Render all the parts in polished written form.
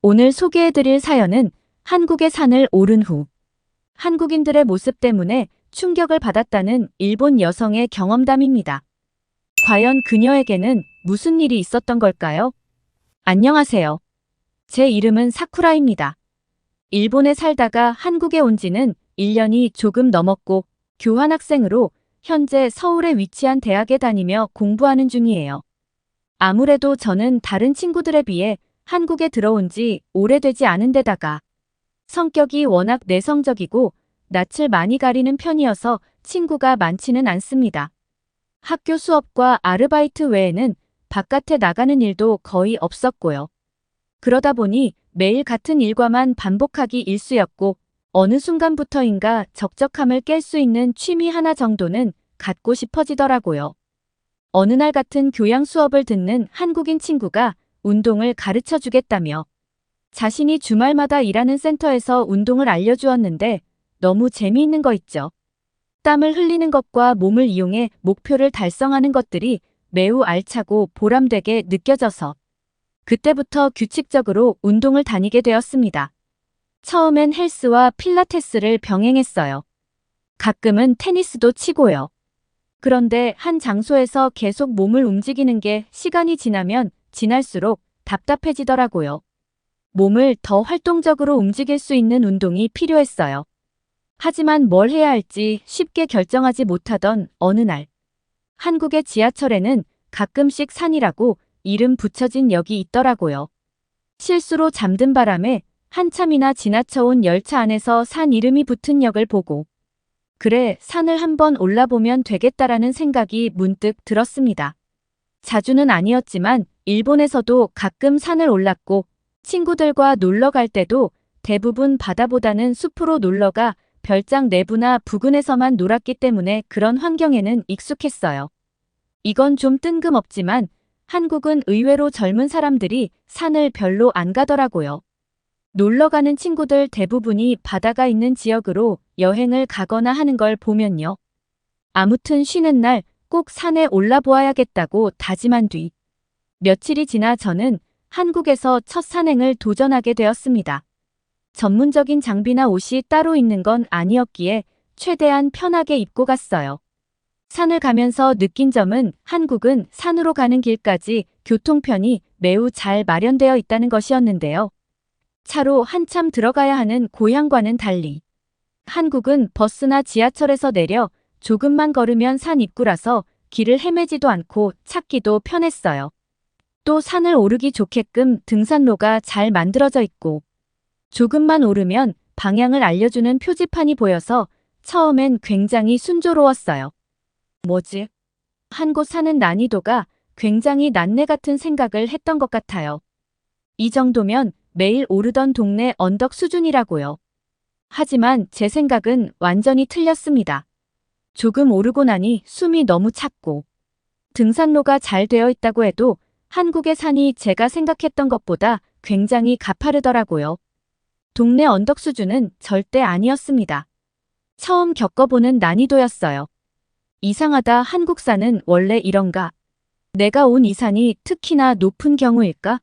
오늘 소개해드릴 사연은 한국의 산을 오른 후 한국인들의 모습 때문에 충격을 받았다는 일본 여성의 경험담입니다. 과연 그녀에게는 무슨 일이 있었던 걸까요? 안녕하세요. 제 이름은 사쿠라입니다. 일본에 살다가 한국에 온 지는 1년이 조금 넘었고 교환학생으로 현재 서울에 위치한 대학에 다니며 공부하는 중이에요. 아무래도 저는 다른 친구들에 비해 한국에 들어온 지 오래되지 않은 데다가 성격이 워낙 내성적이고 낯을 많이 가리는 편이어서 친구가 많지는 않습니다. 학교 수업과 아르바이트 외에는 바깥에 나가는 일도 거의 없었고요. 그러다 보니 매일 같은 일과만 반복하기 일쑤였고 어느 순간부터인가 적적함을 깰 수 있는 취미 하나 정도는 갖고 싶어지더라고요. 어느 날 같은 교양 수업을 듣는 한국인 친구가 운동을 가르쳐 주겠다며 자신이 주말마다 일하는 센터에서 운동을 알려주었는데 너무 재미있는 거 있죠. 땀을 흘리는 것과 몸을 이용해 목표를 달성하는 것들이 매우 알차고 보람되게 느껴져서 그때부터 규칙적으로 운동을 다니게 되었습니다. 처음엔 헬스와 필라테스를 병행했어요. 가끔은 테니스도 치고요. 그런데 한 장소에서 계속 몸을 움직이는 게 시간이 지나면 지날수록 답답해지더라고요. 몸을 더 활동적으로 움직일 수 있는 운동이 필요했어요. 하지만 뭘 해야 할지 쉽게 결정하지 못하던 어느 날, 한국의 지하철에는 가끔씩 산이라고 이름 붙여진 역이 있더라고요. 실수로 잠든 바람에 한참이나 지나쳐온 열차 안에서 산 이름이 붙은 역을 보고 그래, 산을 한번 올라보면 되겠다라는 생각이 문득 들었습니다. 자주는 아니었지만 일본에서도 가끔 산을 올랐고 친구들과 놀러 갈 때도 대부분 바다보다는 숲으로 놀러가 별장 내부나 부근에서만 놀았기 때문에 그런 환경에는 익숙했어요. 이건 좀 뜬금없지만 한국은 의외로 젊은 사람들이 산을 별로 안 가더라고요. 놀러 가는 친구들 대부분이 바다가 있는 지역으로 여행을 가거나 하는 걸 보면요. 아무튼 쉬는 날 꼭 산에 올라보아야겠다고 다짐한 뒤 며칠이 지나 저는 한국에서 첫 산행을 도전하게 되었습니다. 전문적인 장비나 옷이 따로 있는 건 아니었기에 최대한 편하게 입고 갔어요. 산을 가면서 느낀 점은 한국은 산으로 가는 길까지 교통편이 매우 잘 마련되어 있다는 것이었는데요. 차로 한참 들어가야 하는 고향과는 달리 한국은 버스나 지하철에서 내려 조금만 걸으면 산 입구라서 길을 헤매지도 않고 찾기도 편했어요. 또 산을 오르기 좋게끔 등산로가 잘 만들어져 있고 조금만 오르면 방향을 알려주는 표지판이 보여서 처음엔 굉장히 순조로웠어요. 뭐지? 한 곳 사는 난이도가 굉장히 난내 같은 생각을 했던 것 같아요. 이 정도면 매일 오르던 동네 언덕 수준이라고요. 하지만 제 생각은 완전히 틀렸습니다. 조금 오르고 나니 숨이 너무 찼고 등산로가 잘 되어 있다고 해도 한국의 산이 제가 생각했던 것보다 굉장히 가파르더라고요. 동네 언덕 수준은 절대 아니었습니다. 처음 겪어보는 난이도였어요. 이상하다, 한국 산은 원래 이런가? 내가 온 이 산이 특히나 높은 경우일까?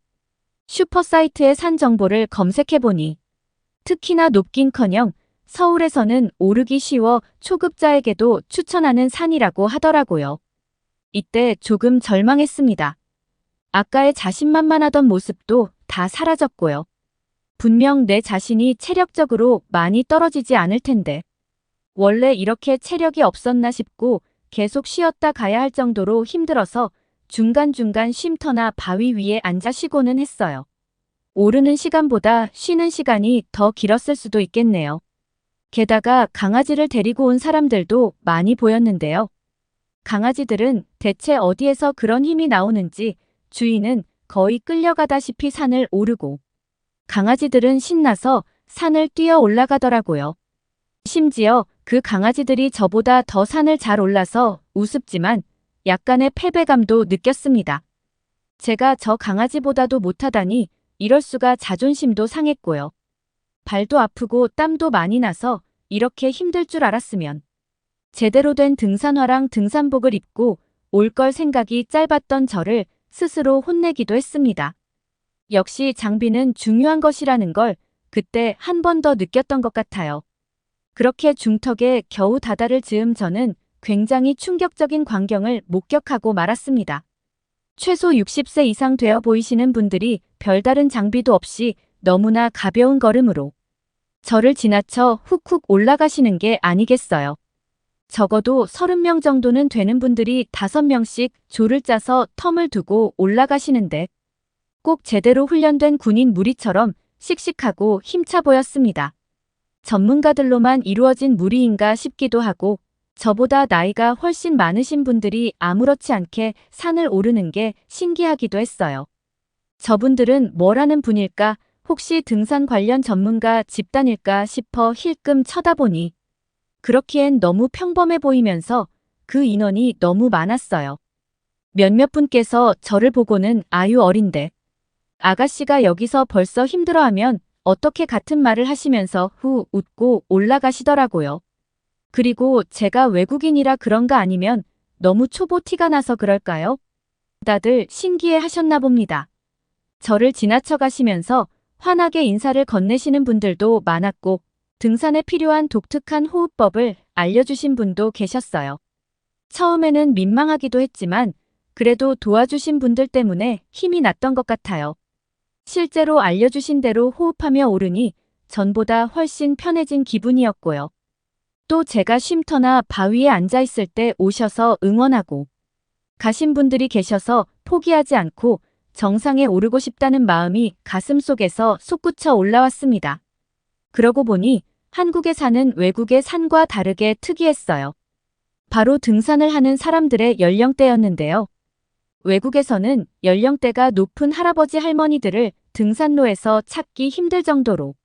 슈퍼사이트의 산 정보를 검색해보니 특히나 높긴커녕 서울에서는 오르기 쉬워 초급자에게도 추천하는 산이라고 하더라고요. 이때 조금 절망했습니다. 아까의 자신만만하던 모습도 다 사라졌고요. 분명 내 자신이 체력적으로 많이 떨어지지 않을 텐데 원래 이렇게 체력이 없었나 싶고 계속 쉬었다 가야 할 정도로 힘들어서 중간중간 쉼터나 바위 위에 앉아 쉬고는 했어요. 오르는 시간보다 쉬는 시간이 더 길었을 수도 있겠네요. 게다가 강아지를 데리고 온 사람들도 많이 보였는데요. 강아지들은 대체 어디에서 그런 힘이 나오는지 주인은 거의 끌려가다시피 산을 오르고 강아지들은 신나서 산을 뛰어 올라가더라고요. 심지어 그 강아지들이 저보다 더 산을 잘 올라서 우습지만 약간의 패배감도 느꼈습니다. 제가 저 강아지보다도 못하다니 이럴 수가 자존심도 상했고요. 발도 아프고 땀도 많이 나서 이렇게 힘들 줄 알았으면 제대로 된 등산화랑 등산복을 입고 올 걸 생각이 짧았던 저를 스스로 혼내기도 했습니다. 역시 장비는 중요한 것이라는 걸 그때 한 번 더 느꼈던 것 같아요. 그렇게 중턱에 겨우 다다를 즈음 저는 굉장히 충격적인 광경을 목격하고 말았습니다. 최소 60세 이상 되어 보이시는 분들이 별다른 장비도 없이 너무나 가벼운 걸음으로 저를 지나쳐 훅훅 올라가시는 게 아니겠어요. 적어도 30명 정도는 되는 분들이 5명씩 조를 짜서 텀을 두고 올라가시는데 꼭 제대로 훈련된 군인 무리처럼 씩씩하고 힘차 보였습니다. 전문가들로만 이루어진 무리인가 싶기도 하고 저보다 나이가 훨씬 많으신 분들이 아무렇지 않게 산을 오르는 게 신기하기도 했어요. 저분들은 뭘 하는 분일까? 혹시 등산 관련 전문가 집단일까 싶어 힐끔 쳐다보니 그렇기엔 너무 평범해 보이면서 그 인원이 너무 많았어요. 몇몇 분께서 저를 보고는 아유 어린데 아가씨가 여기서 벌써 힘들어하면 어떻게 같은 말을 하시면서 후 웃고 올라가시더라고요. 그리고 제가 외국인이라 그런가 아니면 너무 초보 티가 나서 그럴까요? 다들 신기해 하셨나 봅니다. 저를 지나쳐 가시면서 환하게 인사를 건네시는 분들도 많았고 등산에 필요한 독특한 호흡법을 알려주신 분도 계셨어요. 처음에는 민망하기도 했지만 그래도 도와주신 분들 때문에 힘이 났던 것 같아요. 실제로 알려주신 대로 호흡하며 오르니 전보다 훨씬 편해진 기분이었고요. 또 제가 쉼터나 바위에 앉아 있을 때 오셔서 응원하고 가신 분들이 계셔서 포기하지 않고 정상에 오르고 싶다는 마음이 가슴속에서 솟구쳐 올라왔습니다. 그러고 보니 한국에 사는 외국의 산과 다르게 특이했어요. 바로 등산을 하는 사람들의 연령대였는데요. 외국에서는 연령대가 높은 할아버지 할머니들을 등산로에서 찾기 힘들 정도로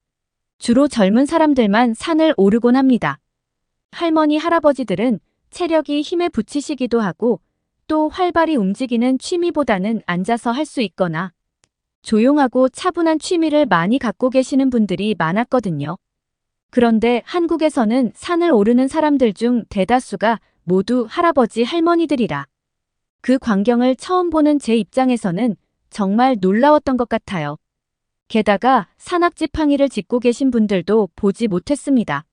주로 젊은 사람들만 산을 오르곤 합니다. 할머니 할아버지들은 체력이 힘에 부치시기도 하고 또 활발히 움직이는 취미보다는 앉아서 할 수 있거나 조용하고 차분한 취미를 많이 갖고 계시는 분들이 많았거든요. 그런데 한국에서는 산을 오르는 사람들 중 대다수가 모두 할아버지 할머니들이라 그 광경을 처음 보는 제 입장에서는 정말 놀라웠던 것 같아요. 게다가 산악지팡이를 짚고 계신 분들도 보지 못했습니다.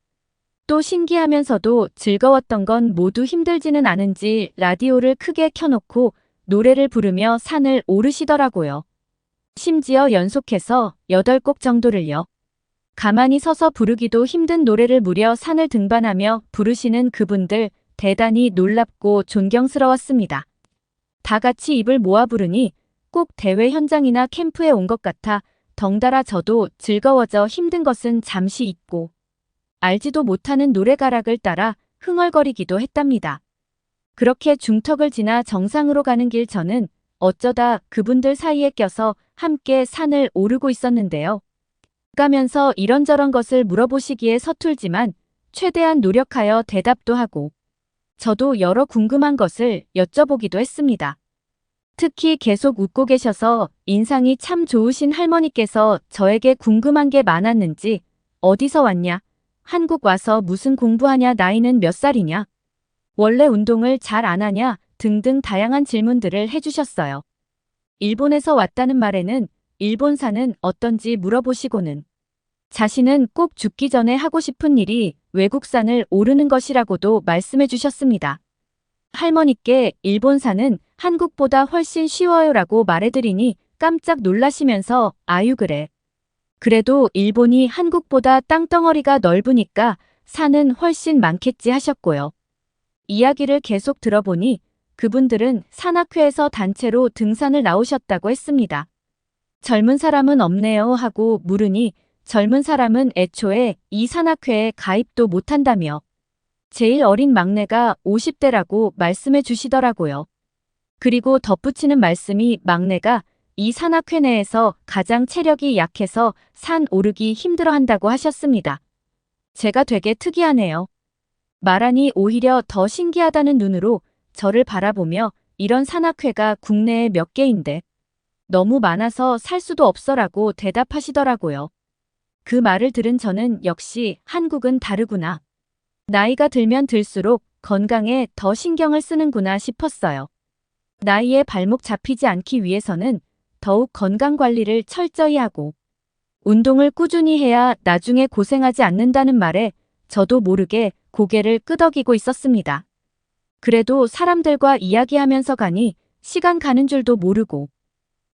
또 신기하면서도 즐거웠던 건 모두 힘들지는 않은지 라디오를 크게 켜놓고 노래를 부르며 산을 오르시더라고요. 심지어 연속해서 8곡 정도를요. 가만히 서서 부르기도 힘든 노래를 무려 산을 등반하며 부르시는 그분들 대단히 놀랍고 존경스러웠습니다. 다 같이 입을 모아 부르니 꼭 대회 현장이나 캠프에 온 것 같아 덩달아 저도 즐거워져 힘든 것은 잠시 잊고 알지도 못하는 노래가락을 따라 흥얼거리기도 했답니다. 그렇게 중턱을 지나 정상으로 가는 길 저는 어쩌다 그분들 사이에 껴서 함께 산을 오르고 있었는데요. 가면서 이런저런 것을 물어보시기에 서툴지만 최대한 노력하여 대답도 하고 저도 여러 궁금한 것을 여쭤보기도 했습니다. 특히 계속 웃고 계셔서 인상이 참 좋으신 할머니께서 저에게 궁금한 게 많았는지 어디서 왔냐? 한국 와서 무슨 공부하냐? 나이는 몇 살이냐? 원래 운동을 잘 안 하냐? 등등 다양한 질문들을 해주셨어요. 일본에서 왔다는 말에는 일본산은 어떤지 물어보시고는 자신은 꼭 죽기 전에 하고 싶은 일이 외국산을 오르는 것이라고도 말씀해 주셨습니다. 할머니께 일본산은 한국보다 훨씬 쉬워요라고 말해드리니 깜짝 놀라시면서 아유 그래. 그래도 일본이 한국보다 땅덩어리가 넓으니까 산은 훨씬 많겠지 하셨고요. 이야기를 계속 들어보니 그분들은 산악회에서 단체로 등산을 나오셨다고 했습니다. 젊은 사람은 없네요 하고 물으니 젊은 사람은 애초에 이 산악회에 가입도 못한다며 제일 어린 막내가 50대라고 말씀해 주시더라고요. 그리고 덧붙이는 말씀이 막내가 이 산악회 내에서 가장 체력이 약해서 산 오르기 힘들어한다고 하셨습니다. 제가 되게 특이하네요. 말하니 오히려 더 신기하다는 눈으로 저를 바라보며 이런 산악회가 국내에 몇 개인데 너무 많아서 살 수도 없어라고 대답하시더라고요. 그 말을 들은 저는 역시 한국은 다르구나. 나이가 들면 들수록 건강에 더 신경을 쓰는구나 싶었어요. 나이에 발목 잡히지 않기 위해서는 더욱 건강 관리를 철저히 하고 운동을 꾸준히 해야 나중에 고생하지 않는다는 말에 저도 모르게 고개를 끄덕이고 있었습니다. 그래도 사람들과 이야기하면서 가니 시간 가는 줄도 모르고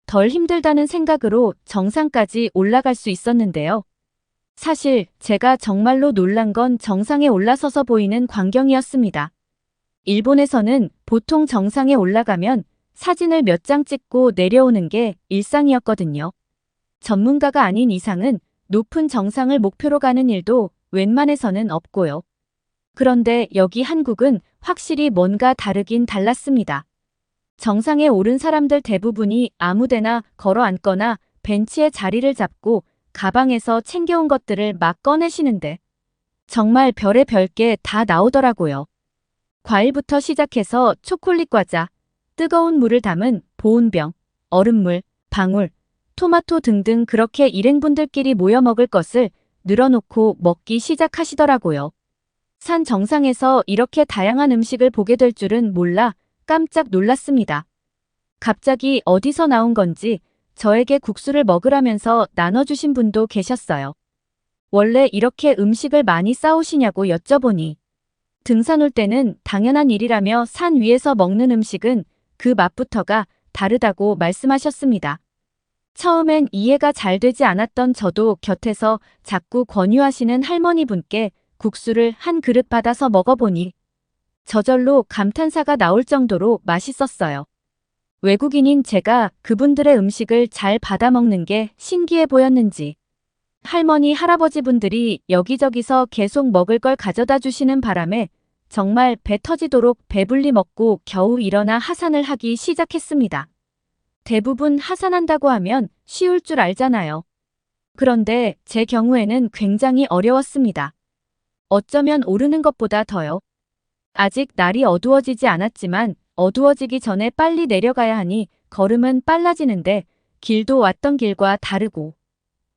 덜 힘들다는 생각으로 정상까지 올라갈 수 있었는데요. 사실 제가 정말로 놀란 건 정상에 올라서서 보이는 광경이었습니다. 일본에서는 보통 정상에 올라가면 사진을 몇 장 찍고 내려오는 게 일상이었거든요. 전문가가 아닌 이상은 높은 정상을 목표로 가는 일도 웬만해서는 없고요. 그런데 여기 한국은 확실히 뭔가 다르긴 달랐습니다. 정상에 오른 사람들 대부분이 아무데나 걸어 앉거나 벤치에 자리를 잡고 가방에서 챙겨온 것들을 막 꺼내시는데 정말 별의 별게 다 나오더라고요. 과일부터 시작해서 초콜릿 과자, 뜨거운 물을 담은 보온병, 얼음물, 방울, 토마토 등등 그렇게 일행분들끼리 모여 먹을 것을 늘어놓고 먹기 시작하시더라고요. 산 정상에서 이렇게 다양한 음식을 보게 될 줄은 몰라 깜짝 놀랐습니다. 갑자기 어디서 나온 건지 저에게 국수를 먹으라면서 나눠주신 분도 계셨어요. 원래 이렇게 음식을 많이 싸오시냐고 여쭤보니 등산 올 때는 당연한 일이라며 산 위에서 먹는 음식은 그 맛부터가 다르다고 말씀하셨습니다. 처음엔 이해가 잘 되지 않았던 저도 곁에서 자꾸 권유하시는 할머니 분께 국수를 한 그릇 받아서 먹어보니 저절로 감탄사가 나올 정도로 맛있었어요. 외국인인 제가 그분들의 음식을 잘 받아먹는 게 신기해 보였는지 할머니, 할아버지 분들이 여기저기서 계속 먹을 걸 가져다 주시는 바람에 정말 배 터지도록 배불리 먹고 겨우 일어나 하산을 하기 시작했습니다. 대부분 하산한다고 하면 쉬울 줄 알잖아요. 그런데 제 경우에는 굉장히 어려웠습니다. 어쩌면 오르는 것보다 더요. 아직 날이 어두워지지 않았지만 어두워지기 전에 빨리 내려가야 하니 걸음은 빨라지는데 길도 왔던 길과 다르고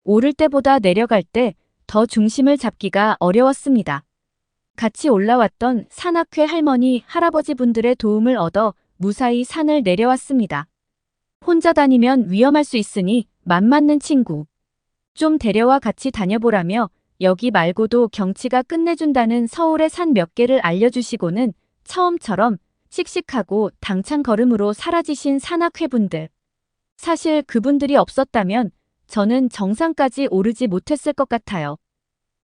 오를 때보다 내려갈 때 더 중심을 잡기가 어려웠습니다. 같이 올라왔던 산악회 할머니, 할아버지 분들의 도움을 얻어 무사히 산을 내려왔습니다. 혼자 다니면 위험할 수 있으니 맘 맞는 친구 좀 데려와 같이 다녀보라며 여기 말고도 경치가 끝내준다는 서울의 산 몇 개를 알려주시고는 처음처럼 씩씩하고 당찬 걸음으로 사라지신 산악회분들. 사실 그분들이 없었다면 저는 정상까지 오르지 못했을 것 같아요.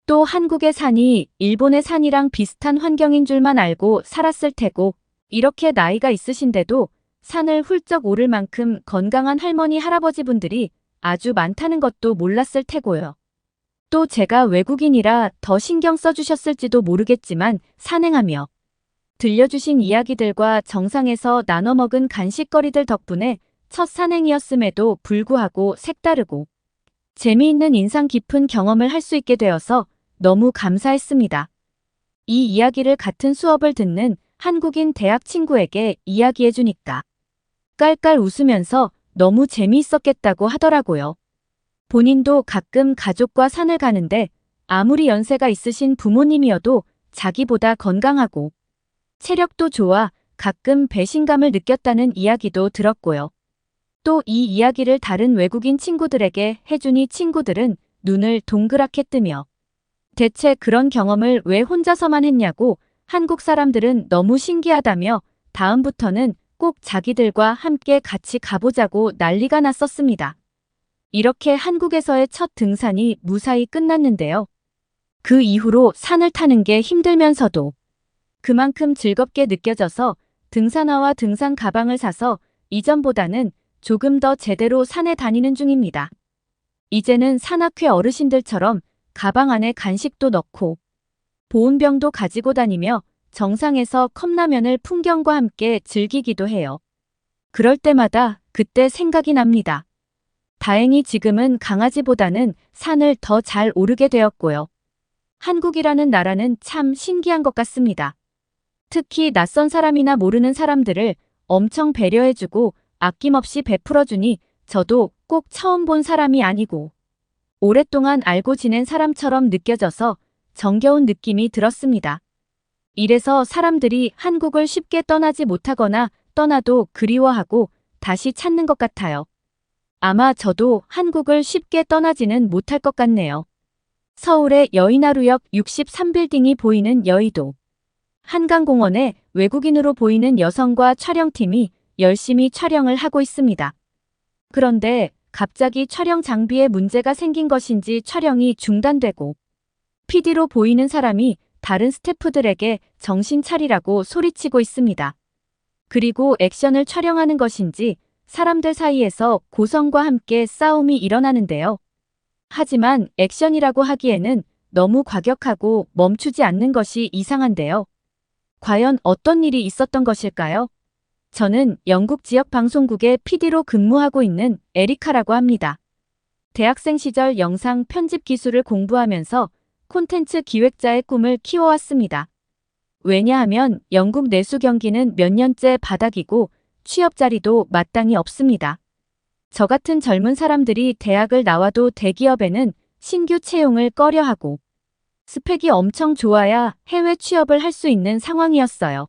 또 한국의 산이 일본의 산이랑 비슷한 환경인 줄만 알고 살았을 테고 이렇게 나이가 있으신데도 산을 훌쩍 오를 만큼 건강한 할머니, 할아버지 분들이 아주 많다는 것도 몰랐을 테고요. 또 제가 외국인이라 더 신경 써주셨을지도 모르겠지만 산행하며 들려주신 이야기들과 정상에서 나눠 먹은 간식거리들 덕분에 첫 산행이었음에도 불구하고 색다르고 재미있는 인상 깊은 경험을 할 수 있게 되어서 너무 감사했습니다. 이 이야기를 같은 수업을 듣는 한국인 대학 친구에게 이야기해주니까 깔깔 웃으면서 너무 재미있었겠다고 하더라고요. 본인도 가끔 가족과 산을 가는데 아무리 연세가 있으신 부모님이어도 자기보다 건강하고 체력도 좋아 가끔 배신감을 느꼈다는 이야기도 들었고요. 또 이 이야기를 다른 외국인 친구들에게 해주니 친구들은 눈을 동그랗게 뜨며 대체 그런 경험을 왜 혼자서만 했냐고 한국 사람들은 너무 신기하다며 다음부터는 꼭 자기들과 함께 같이 가보자고 난리가 났었습니다. 이렇게 한국에서의 첫 등산이 무사히 끝났는데요. 그 이후로 산을 타는 게 힘들면서도 그만큼 즐겁게 느껴져서 등산화와 등산 가방을 사서 이전보다는 조금 더 제대로 산에 다니는 중입니다. 이제는 산악회 어르신들처럼 가방 안에 간식도 넣고 보온병도 가지고 다니며 정상에서 컵라면을 풍경과 함께 즐기기도 해요. 그럴 때마다 그때 생각이 납니다. 다행히 지금은 강아지보다는 산을 더 잘 오르게 되었고요. 한국이라는 나라는 참 신기한 것 같습니다. 특히 낯선 사람이나 모르는 사람들을 엄청 배려해주고 아낌없이 베풀어주니 저도 꼭 처음 본 사람이 아니고 오랫동안 알고 지낸 사람처럼 느껴져서 정겨운 느낌이 들었습니다. 이래서 사람들이 한국을 쉽게 떠나지 못하거나 떠나도 그리워하고 다시 찾는 것 같아요. 아마 저도 한국을 쉽게 떠나지는 못할 것 같네요. 서울의 여의나루역 63빌딩이 보이는 여의도. 한강공원에 외국인으로 보이는 여성과 촬영팀이 열심히 촬영을 하고 있습니다. 그런데 갑자기 촬영 장비에 문제가 생긴 것인지 촬영이 중단되고 PD로 보이는 사람이 다른 스태프들에게 정신 차리라고 소리치고 있습니다. 그리고 액션을 촬영하는 것인지 사람들 사이에서 고성과 함께 싸움이 일어나는데요. 하지만 액션이라고 하기에는 너무 과격하고 멈추지 않는 것이 이상한데요. 과연 어떤 일이 있었던 것일까요? 저는 영국 지역 방송국의 PD로 근무하고 있는 에리카라고 합니다. 대학생 시절 영상 편집 기술을 공부하면서 콘텐츠 기획자의 꿈을 키워왔습니다. 왜냐하면 영국 내수 경기는 몇 년째 바닥이고 취업 자리도 마땅히 없습니다. 저 같은 젊은 사람들이 대학을 나와도 대기업에는 신규 채용을 꺼려하고 스펙이 엄청 좋아야 해외 취업을 할 수 있는 상황이었어요.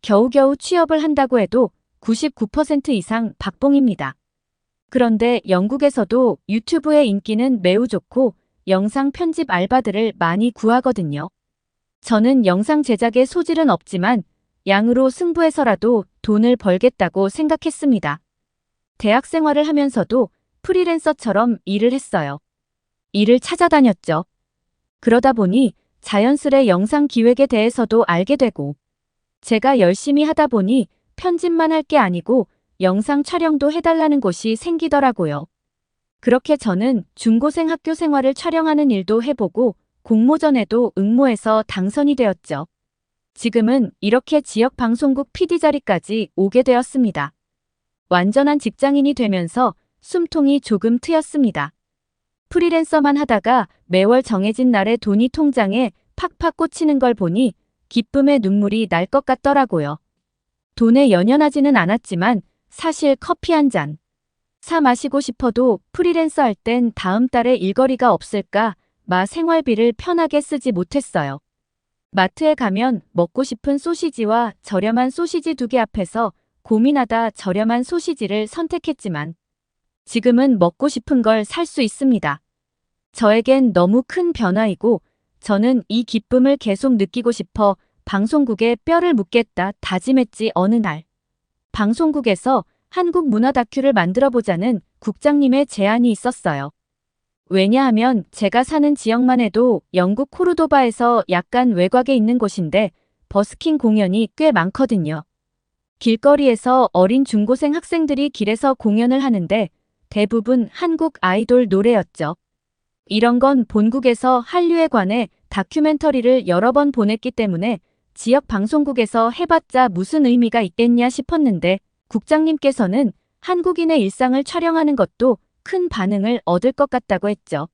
겨우겨우 취업을 한다고 해도 99% 이상 박봉입니다. 그런데 영국에서도 유튜브의 인기는 매우 좋고 영상 편집 알바들을 많이 구하거든요. 저는 영상 제작에 소질은 없지만 양으로 승부해서라도 돈을 벌겠다고 생각했습니다. 대학 생활을 하면서도 프리랜서처럼 일을 했어요. 일을 찾아다녔죠. 그러다 보니 자연스레 영상 기획에 대해서도 알게 되고 제가 열심히 하다 보니 편집만 할 게 아니고 영상 촬영도 해달라는 곳이 생기더라고요. 그렇게 저는 중고생 학교 생활을 촬영하는 일도 해보고 공모전에도 응모해서 당선이 되었죠. 지금은 이렇게 지역 방송국 PD 자리까지 오게 되었습니다. 완전한 직장인이 되면서 숨통이 조금 트였습니다. 프리랜서만 하다가 매월 정해진 날에 돈이 통장에 팍팍 꽂히는 걸 보니 기쁨의 눈물이 날 것 같더라고요. 돈에 연연하지는 않았지만 사실 커피 한 잔 사 마시고 싶어도 프리랜서 할 땐 다음 달에 일거리가 없을까 마 생활비를 편하게 쓰지 못했어요. 마트에 가면 먹고 싶은 소시지와 저렴한 소시지 2개 앞에서 고민하다 저렴한 소시지를 선택했지만 지금은 먹고 싶은 걸 살 수 있습니다. 저에겐 너무 큰 변화이고 저는 이 기쁨을 계속 느끼고 싶어 방송국에 뼈를 묻겠다 다짐했지. 어느 날 방송국에서 한국 문화 다큐를 만들어보자는 국장님의 제안이 있었어요. 왜냐하면 제가 사는 지역만 해도 영국 코르도바에서 약간 외곽에 있는 곳인데 버스킹 공연이 꽤 많거든요. 길거리에서 어린 중고생 학생들이 길에서 공연을 하는데 대부분 한국 아이돌 노래였죠. 이런 건 본국에서 한류에 관해 다큐멘터리를 여러 번 보냈기 때문에 지역 방송국에서 해봤자 무슨 의미가 있겠냐 싶었는데 국장님께서는 한국인의 일상을 촬영하는 것도 큰 반응을 얻을 것 같다고 했죠.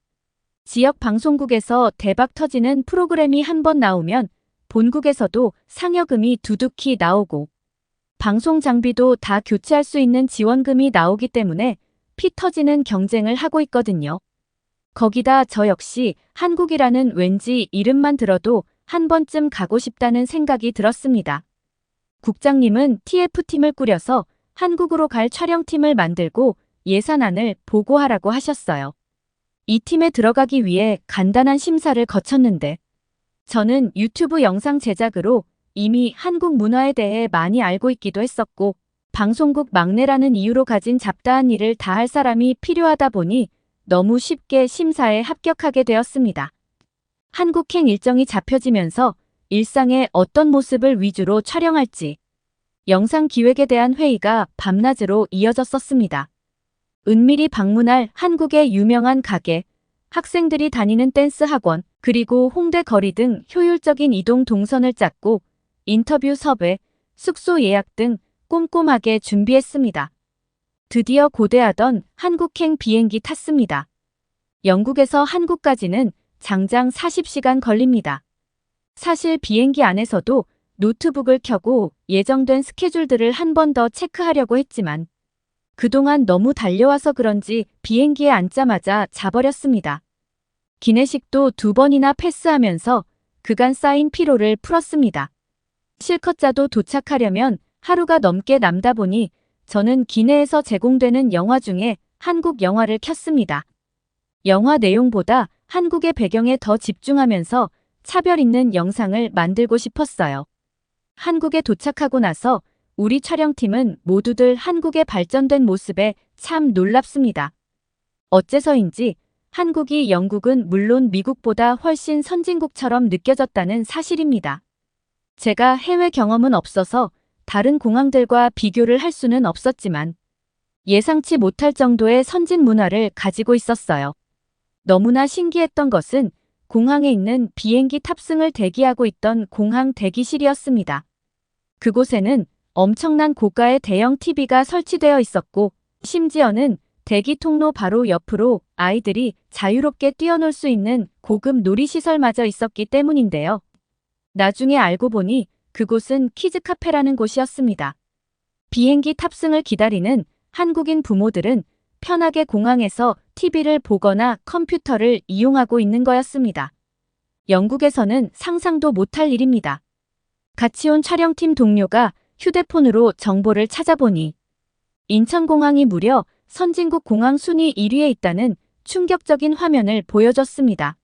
지역 방송국에서 대박 터지는 프로그램이 한 번 나오면 본국에서도 상여금이 두둑히 나오고 방송 장비도 다 교체할 수 있는 지원금이 나오기 때문에 피 터지는 경쟁을 하고 있거든요. 거기다 저 역시 한국이라는 왠지 이름만 들어도 한 번쯤 가고 싶다는 생각이 들었습니다. 국장님은 TF팀을 꾸려서 한국으로 갈 촬영팀을 만들고 예산안을 보고하라고 하셨어요. 이 팀에 들어가기 위해 간단한 심사를 거쳤는데 저는 유튜브 영상 제작으로 이미 한국 문화에 대해 많이 알고 있기도 했었고 방송국 막내라는 이유로 가진 잡다한 일을 다 할 사람이 필요하다 보니 너무 쉽게 심사에 합격하게 되었습니다. 한국행 일정이 잡혀지면서 일상의 어떤 모습을 위주로 촬영할지 영상 기획에 대한 회의가 밤낮으로 이어졌었습니다. 은밀히 방문할 한국의 유명한 가게, 학생들이 다니는 댄스 학원, 그리고 홍대 거리 등 효율적인 이동 동선을 짰고 인터뷰 섭외, 숙소 예약 등 꼼꼼하게 준비했습니다. 드디어 고대하던 한국행 비행기 탔습니다. 영국에서 한국까지는 장장 40시간 걸립니다. 사실 비행기 안에서도 노트북을 켜고 예정된 스케줄들을 한 번 더 체크하려고 했지만 그동안 너무 달려와서 그런지 비행기에 앉자마자 자버렸습니다. 기내식도 2번이나 패스하면서 그간 쌓인 피로를 풀었습니다. 실컷 자도 도착하려면 하루가 넘게 남다 보니 저는 기내에서 제공되는 영화 중에 한국 영화를 켰습니다. 영화 내용보다 한국의 배경에 더 집중하면서 차별 있는 영상을 만들고 싶었어요. 한국에 도착하고 나서 우리 촬영팀은 모두들 한국의 발전된 모습에 참 놀랍습니다. 어째서인지 한국이 영국은 물론 미국보다 훨씬 선진국처럼 느껴졌다는 사실입니다. 제가 해외 경험은 없어서 다른 공항들과 비교를 할 수는 없었지만 예상치 못할 정도의 선진 문화를 가지고 있었어요. 너무나 신기했던 것은 공항에 있는 비행기 탑승을 대기하고 있던 공항 대기실이었습니다. 그곳에는 엄청난 고가의 대형 TV가 설치되어 있었고 심지어는 대기 통로 바로 옆으로 아이들이 자유롭게 뛰어놀 수 있는 고급 놀이시설마저 있었기 때문인데요. 나중에 알고 보니 그곳은 키즈 카페라는 곳이었습니다. 비행기 탑승을 기다리는 한국인 부모들은 편하게 공항에서 TV를 보거나 컴퓨터를 이용하고 있는 거였습니다. 영국에서는 상상도 못할 일입니다. 같이 온 촬영팀 동료가 휴대폰으로 정보를 찾아보니 인천공항이 무려 선진국 공항 순위 1위에 있다는 충격적인 화면을 보여줬습니다.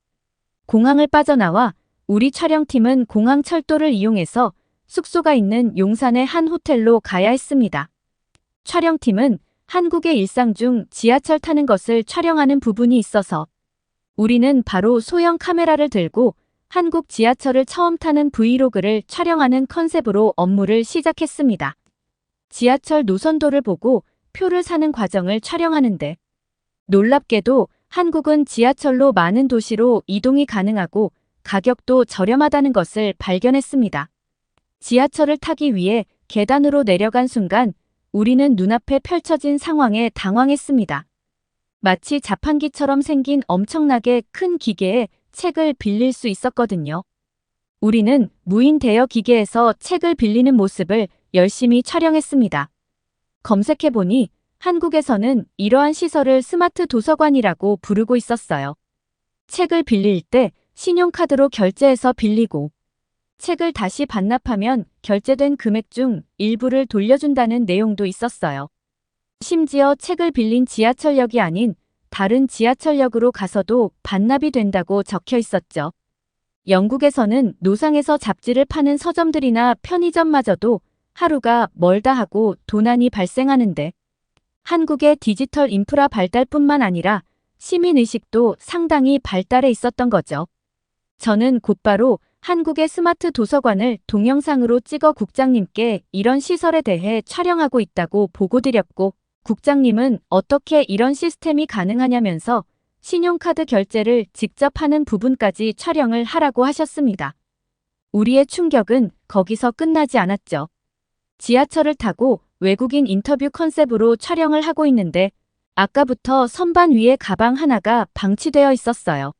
공항을 빠져나와 우리 촬영팀은 공항 철도를 이용해서 숙소가 있는 용산의 한 호텔로 가야 했습니다. 촬영팀은 한국의 일상 중 지하철 타는 것을 촬영하는 부분이 있어서 우리는 바로 소형 카메라를 들고 한국 지하철을 처음 타는 브이로그를 촬영하는 컨셉으로 업무를 시작했습니다. 지하철 노선도를 보고 표를 사는 과정을 촬영하는데 놀랍게도 한국은 지하철로 많은 도시로 이동이 가능하고 가격도 저렴하다는 것을 발견했습니다. 지하철을 타기 위해 계단으로 내려간 순간 우리는 눈앞에 펼쳐진 상황에 당황했습니다. 마치 자판기처럼 생긴 엄청나게 큰 기계에 책을 빌릴 수 있었거든요. 우리는 무인 대여 기계에서 책을 빌리는 모습을 열심히 촬영했습니다. 검색해보니 한국에서는 이러한 시설을 스마트 도서관이라고 부르고 있었어요. 책을 빌릴 때 신용카드로 결제해서 빌리고 책을 다시 반납하면 결제된 금액 중 일부를 돌려준다는 내용도 있었어요. 심지어 책을 빌린 지하철역이 아닌 다른 지하철역으로 가서도 반납이 된다고 적혀 있었죠. 영국에서는 노상에서 잡지를 파는 서점들이나 편의점마저도 하루가 멀다 하고 도난이 발생하는데 한국의 디지털 인프라 발달뿐만 아니라 시민의식도 상당히 발달해 있었던 거죠. 저는 곧바로 한국의 스마트 도서관을 동영상으로 찍어 국장님께 이런 시설에 대해 촬영하고 있다고 보고드렸고 국장님은 어떻게 이런 시스템이 가능하냐면서 신용카드 결제를 직접 하는 부분까지 촬영을 하라고 하셨습니다. 우리의 충격은 거기서 끝나지 않았죠. 지하철을 타고 외국인 인터뷰 컨셉으로 촬영을 하고 있는데 아까부터 선반 위에 가방 하나가 방치되어 있었어요.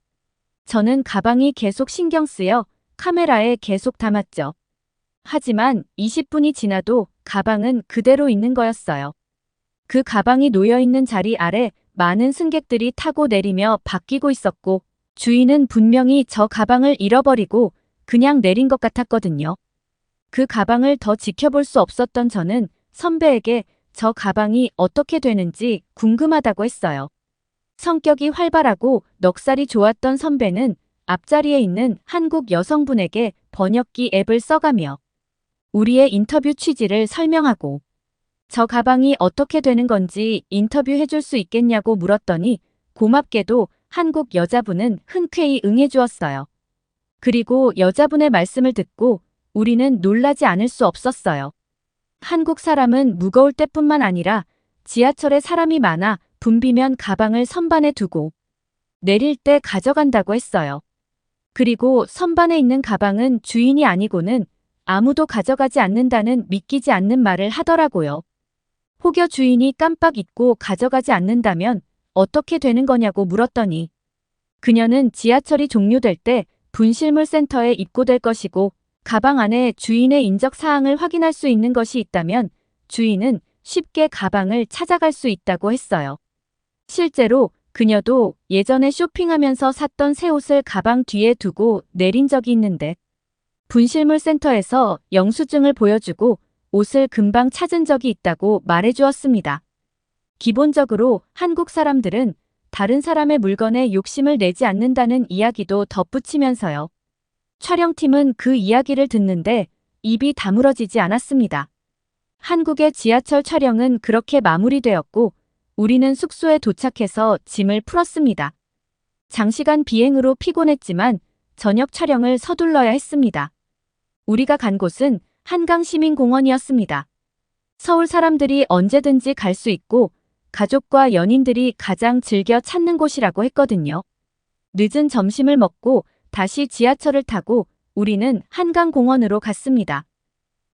저는 가방이 계속 신경 쓰여 카메라에 계속 담았죠. 하지만 20분이 지나도 가방은 그대로 있는 거였어요. 그 가방이 놓여있는 자리 아래 많은 승객들이 타고 내리며 바뀌고 있었고 주인은 분명히 저 가방을 잃어버리고 그냥 내린 것 같았거든요. 그 가방을 더 지켜볼 수 없었던 저는 선배에게 저 가방이 어떻게 되는지 궁금하다고 했어요. 성격이 활발하고 넉살이 좋았던 선배는 앞자리에 있는 한국 여성분에게 번역기 앱을 써가며 우리의 인터뷰 취지를 설명하고 저 가방이 어떻게 되는 건지 인터뷰해 줄 수 있겠냐고 물었더니 고맙게도 한국 여자분은 흔쾌히 응해주었어요. 그리고 여자분의 말씀을 듣고 우리는 놀라지 않을 수 없었어요. 한국 사람은 무거울 때뿐만 아니라 지하철에 사람이 많아 붐비면 가방을 선반에 두고 내릴 때 가져간다고 했어요. 그리고 선반에 있는 가방은 주인이 아니고는 아무도 가져가지 않는다는 믿기지 않는 말을 하더라고요. 혹여 주인이 깜빡 잊고 가져가지 않는다면 어떻게 되는 거냐고 물었더니 그녀는 지하철이 종료될 때 분실물 센터에 입고될 것이고 가방 안에 주인의 인적 사항을 확인할 수 있는 것이 있다면 주인은 쉽게 가방을 찾아갈 수 있다고 했어요. 실제로 그녀도 예전에 쇼핑하면서 샀던 새 옷을 가방 뒤에 두고 내린 적이 있는데 분실물 센터에서 영수증을 보여주고 옷을 금방 찾은 적이 있다고 말해주었습니다. 기본적으로 한국 사람들은 다른 사람의 물건에 욕심을 내지 않는다는 이야기도 덧붙이면서요. 촬영팀은 그 이야기를 듣는데 입이 다물어지지 않았습니다. 한국의 지하철 촬영은 그렇게 마무리되었고 우리는 숙소에 도착해서 짐을 풀었습니다. 장시간 비행으로 피곤했지만 저녁 촬영을 서둘러야 했습니다. 우리가 간 곳은 한강시민공원이었습니다. 서울 사람들이 언제든지 갈 수 있고 가족과 연인들이 가장 즐겨 찾는 곳이라고 했거든요. 늦은 점심을 먹고 다시 지하철을 타고 우리는 한강공원으로 갔습니다.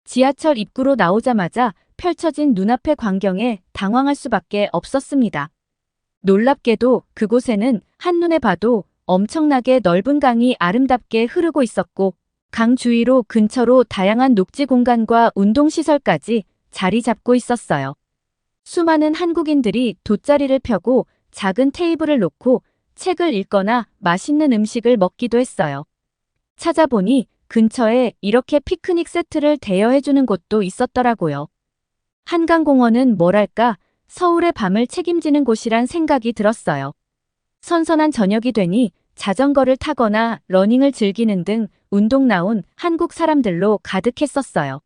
지하철 입구로 나오자마자 펼쳐진 눈앞의 광경에 당황할 수밖에 없었습니다. 놀랍게도 그곳에는 한눈에 봐도 엄청나게 넓은 강이 아름답게 흐르고 있었고 강 주위로 근처로 다양한 녹지 공간과 운동시설까지 자리 잡고 있었어요. 수많은 한국인들이 돗자리를 펴고 작은 테이블을 놓고 책을 읽거나 맛있는 음식을 먹기도 했어요. 찾아보니 근처에 이렇게 피크닉 세트를 대여해주는 곳도 있었더라고요. 한강공원은 뭐랄까 서울의 밤을 책임지는 곳이란 생각이 들었어요. 선선한 저녁이 되니 자전거를 타거나 러닝을 즐기는 등 운동 나온 한국 사람들로 가득했었어요.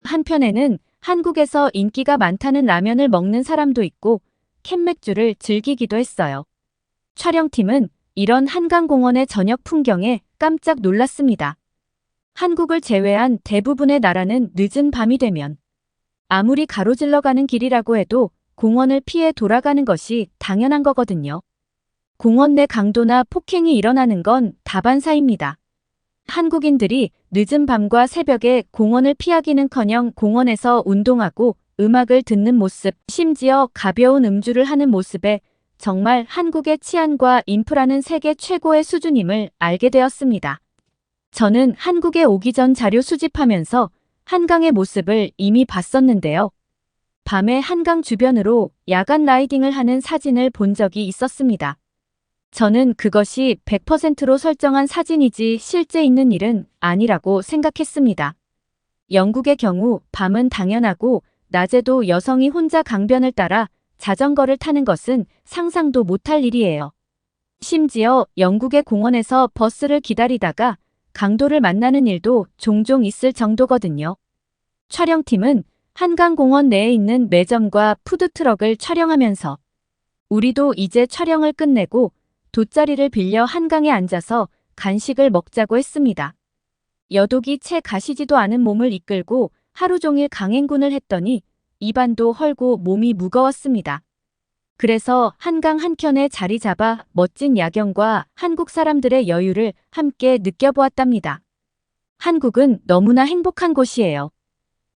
한편에는 한국에서 인기가 많다는 라면을 먹는 사람도 있고 캔맥주를 즐기기도 했어요. 촬영팀은 이런 한강공원의 저녁 풍경에 깜짝 놀랐습니다. 한국을 제외한 대부분의 나라는 늦은 밤이 되면 아무리 가로질러 가는 길이라고 해도 공원을 피해 돌아가는 것이 당연한 거거든요. 공원 내 강도나 폭행이 일어나는 건 다반사입니다. 한국인들이 늦은 밤과 새벽에 공원을 피하기는커녕 공원에서 운동하고 음악을 듣는 모습, 심지어 가벼운 음주를 하는 모습에 정말 한국의 치안과 인프라는 세계 최고의 수준임을 알게 되었습니다. 저는 한국에 오기 전 자료 수집하면서 한강의 모습을 이미 봤었는데요. 밤에 한강 주변으로 야간 라이딩을 하는 사진을 본 적이 있었습니다. 저는 그것이 100%로 설정한 사진이지 실제 있는 일은 아니라고 생각했습니다. 영국의 경우 밤은 당연하고 낮에도 여성이 혼자 강변을 따라 자전거를 타는 것은 상상도 못할 일이에요. 심지어 영국의 공원에서 버스를 기다리다가 강도를 만나는 일도 종종 있을 정도거든요. 촬영팀은 한강공원 내에 있는 매점과 푸드트럭을 촬영하면서 우리도 이제 촬영을 끝내고 돗자리를 빌려 한강에 앉아서 간식을 먹자고 했습니다. 여독이 채 가시지도 않은 몸을 이끌고 하루 종일 강행군을 했더니 입안도 헐고 몸이 무거웠습니다. 그래서 한강 한켠에 자리 잡아 멋진 야경과 한국 사람들의 여유를 함께 느껴보았답니다. 한국은 너무나 행복한 곳이에요.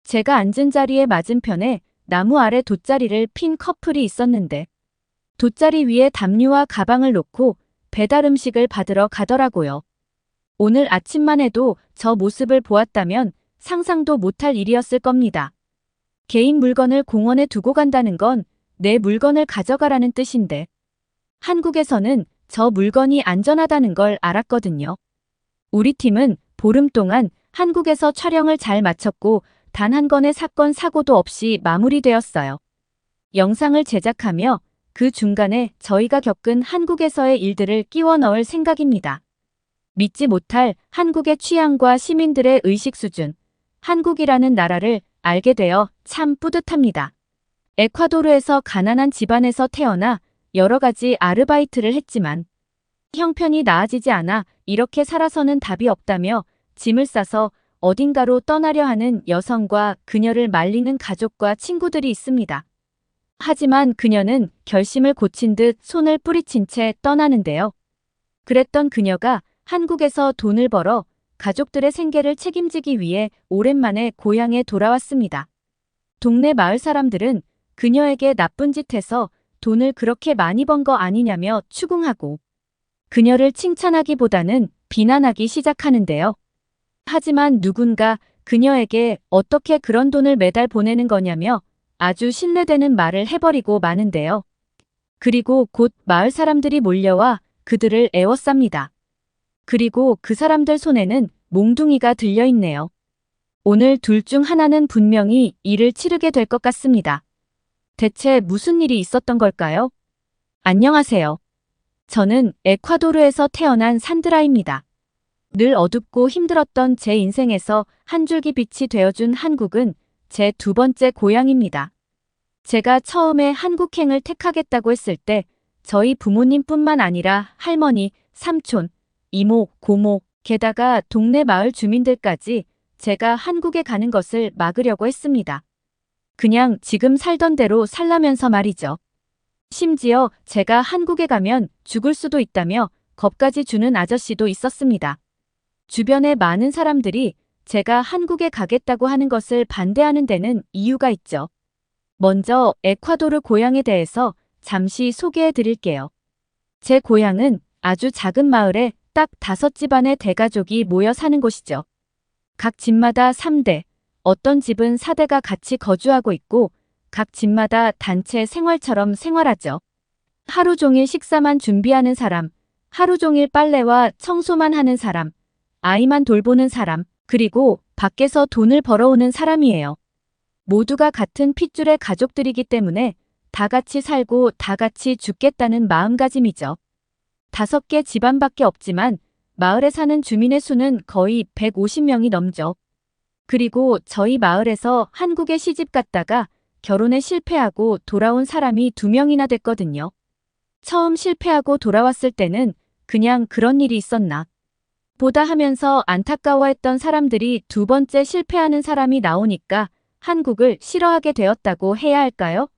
제가 앉은 자리의 맞은편에 나무 아래 돗자리를 핀 커플이 있었는데 돗자리 위에 담요와 가방을 놓고 배달 음식을 받으러 가더라고요. 오늘 아침만 해도 저 모습을 보았다면 상상도 못할 일이었을 겁니다. 개인 물건을 공원에 두고 간다는 건 내 물건을 가져가라는 뜻인데 한국에서는 저 물건이 안전하다는 걸 알았거든요. 우리 팀은 보름 동안 한국에서 촬영을 잘 마쳤고 단 한 건의 사건 사고도 없이 마무리되었어요. 영상을 제작하며 그 중간에 저희가 겪은 한국에서의 일들을 끼워 넣을 생각입니다. 믿지 못할 한국의 취향과 시민들의 의식 수준, 한국이라는 나라를 알게 되어 참 뿌듯합니다. 에콰도르에서 가난한 집안에서 태어나 여러 가지 아르바이트를 했지만 형편이 나아지지 않아 이렇게 살아서는 답이 없다며 짐을 싸서 어딘가로 떠나려 하는 여성과 그녀를 말리는 가족과 친구들이 있습니다. 하지만 그녀는 결심을 고친 듯 손을 뿌리친 채 떠나는데요. 그랬던 그녀가 한국에서 돈을 벌어 가족들의 생계를 책임지기 위해 오랜만에 고향에 돌아왔습니다. 동네 마을 사람들은 그녀에게 나쁜 짓 해서 돈을 그렇게 많이 번 거 아니냐며 추궁하고 그녀를 칭찬하기보다는 비난하기 시작하는데요. 하지만 누군가 그녀에게 어떻게 그런 돈을 매달 보내는 거냐며 아주 신뢰되는 말을 해버리고 마는데요. 그리고 곧 마을 사람들이 몰려와 그들을 에워쌉니다. 그리고 그 사람들 손에는 몽둥이가 들려있네요. 오늘 둘 중 하나는 분명히 일을 치르게 될 것 같습니다. 대체 무슨 일이 있었던 걸까요? 안녕하세요. 저는 에콰도르에서 태어난 산드라입니다. 늘 어둡고 힘들었던 제 인생에서 한 줄기 빛이 되어준 한국은 제 두 번째 고향입니다. 제가 처음에 한국행을 택하겠다고 했을 때 저희 부모님뿐만 아니라 할머니, 삼촌, 이모, 고모, 게다가 동네 마을 주민들까지 제가 한국에 가는 것을 막으려고 했습니다. 그냥 지금 살던 대로 살라면서 말이죠. 심지어 제가 한국에 가면 죽을 수도 있다며 겁까지 주는 아저씨도 있었습니다. 주변의 많은 사람들이 제가 한국에 가겠다고 하는 것을 반대하는 데는 이유가 있죠. 먼저 에콰도르 고향에 대해서 잠시 소개해 드릴게요. 제 고향은 아주 작은 마을에 딱 5집안의 대가족이 모여 사는 곳이죠. 각 집마다 3대, 어떤 집은 4대가 같이 거주하고 있고 각 집마다 단체 생활처럼 생활하죠. 하루 종일 식사만 준비하는 사람, 하루 종일 빨래와 청소만 하는 사람, 아이만 돌보는 사람, 그리고 밖에서 돈을 벌어오는 사람이에요. 모두가 같은 핏줄의 가족들이기 때문에 다 같이 살고 다 같이 죽겠다는 마음가짐이죠. 5개 집안밖에 없지만 마을에 사는 주민의 수는 거의 150명이 넘죠. 그리고 저희 마을에서 한국에 시집 갔다가 결혼에 실패하고 돌아온 사람이 2명이나 됐거든요. 처음 실패하고 돌아왔을 때는 그냥 그런 일이 있었나 보다 하면서 안타까워했던 사람들이 두 번째 실패하는 사람이 나오니까 한국을 싫어하게 되었다고 해야 할까요?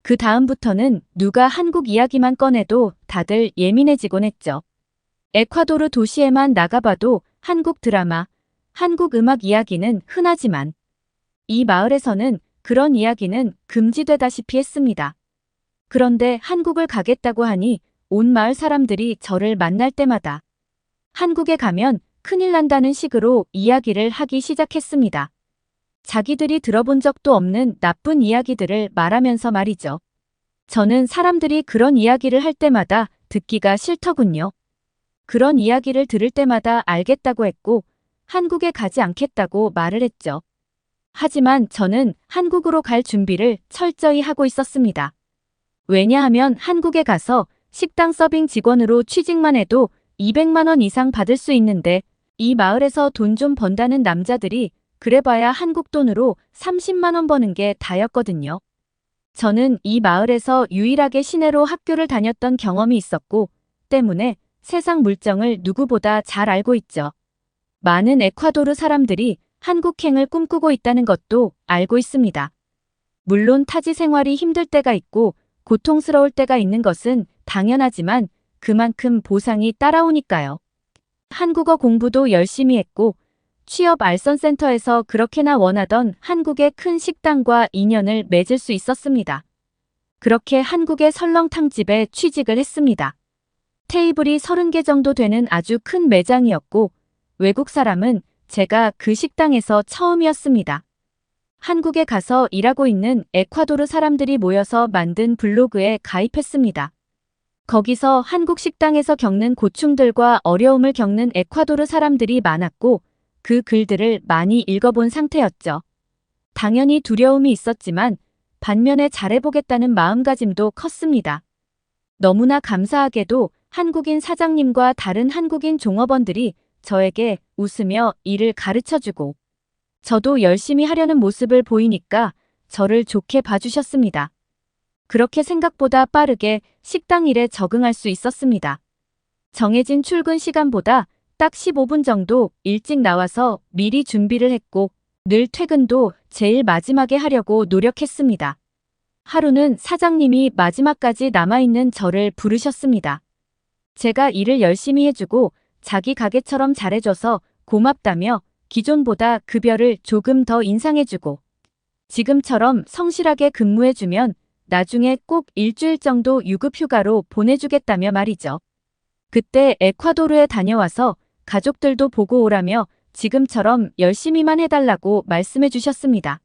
그 다음부터는 누가 한국 이야기만 꺼내도 다들 예민해지곤 했죠. 에콰도르 도시에만 나가봐도 한국 드라마, 한국 음악 이야기는 흔하지만 이 마을에서는 그런 이야기는 금지되다시피 했습니다. 그런데 한국을 가겠다고 하니 온 마을 사람들이 저를 만날 때마다 한국에 가면 큰일 난다는 식으로 이야기를 하기 시작했습니다. 자기들이 들어본 적도 없는 나쁜 이야기들을 말하면서 말이죠. 저는 사람들이 그런 이야기를 할 때마다 듣기가 싫더군요. 그런 이야기를 들을 때마다 알겠다고 했고 한국에 가지 않겠다고 말을 했죠. 하지만 저는 한국으로 갈 준비를 철저히 하고 있었습니다. 왜냐하면 한국에 가서 식당 서빙 직원으로 취직만 해도 200만 원 이상 받을 수 있는데 이 마을에서 돈 좀 번다는 남자들이 그래봐야 한국 돈으로 30만 원 버는 게 다였거든요. 저는 이 마을에서 유일하게 시내로 학교를 다녔던 경험이 있었고 때문에 세상 물정을 누구보다 잘 알고 있죠. 많은 에콰도르 사람들이 한국행을 꿈꾸고 있다는 것도 알고 있습니다. 물론 타지 생활이 힘들 때가 있고 고통스러울 때가 있는 것은 당연하지만 그만큼 보상이 따라오니까요. 한국어 공부도 열심히 했고 취업 알선센터에서 그렇게나 원하던 한국의 큰 식당과 인연을 맺을 수 있었습니다. 그렇게 한국의 설렁탕집에 취직을 했습니다. 테이블이 30개 정도 되는 아주 큰 매장이었고 외국 사람은 제가 그 식당에서 처음이었습니다. 한국에 가서 일하고 있는 에콰도르 사람들이 모여서 만든 블로그에 가입했습니다. 거기서 한국 식당에서 겪는 고충들과 어려움을 겪는 에콰도르 사람들이 많았고 그 글들을 많이 읽어본 상태였죠. 당연히 두려움이 있었지만 반면에 잘해보겠다는 마음가짐도 컸습니다. 너무나 감사하게도 한국인 사장님과 다른 한국인 종업원들이 저에게 웃으며 일을 가르쳐주고 저도 열심히 하려는 모습을 보이니까 저를 좋게 봐주셨습니다. 그렇게 생각보다 빠르게 식당 일에 적응할 수 있었습니다. 정해진 출근 시간보다 딱 15분 정도 일찍 나와서 미리 준비를 했고 늘 퇴근도 제일 마지막에 하려고 노력했습니다. 하루는 사장님이 마지막까지 남아있는 저를 부르셨습니다. 제가 일을 열심히 해주고 자기 가게처럼 잘해줘서 고맙다며 기존보다 급여를 조금 더 인상해주고 지금처럼 성실하게 근무해주면 나중에 꼭 일주일 정도 유급휴가로 보내주겠다며 말이죠. 그때 에콰도르에 다녀와서 가족들도 보고 오라며 지금처럼 열심히만 해달라고 말씀해 주셨습니다.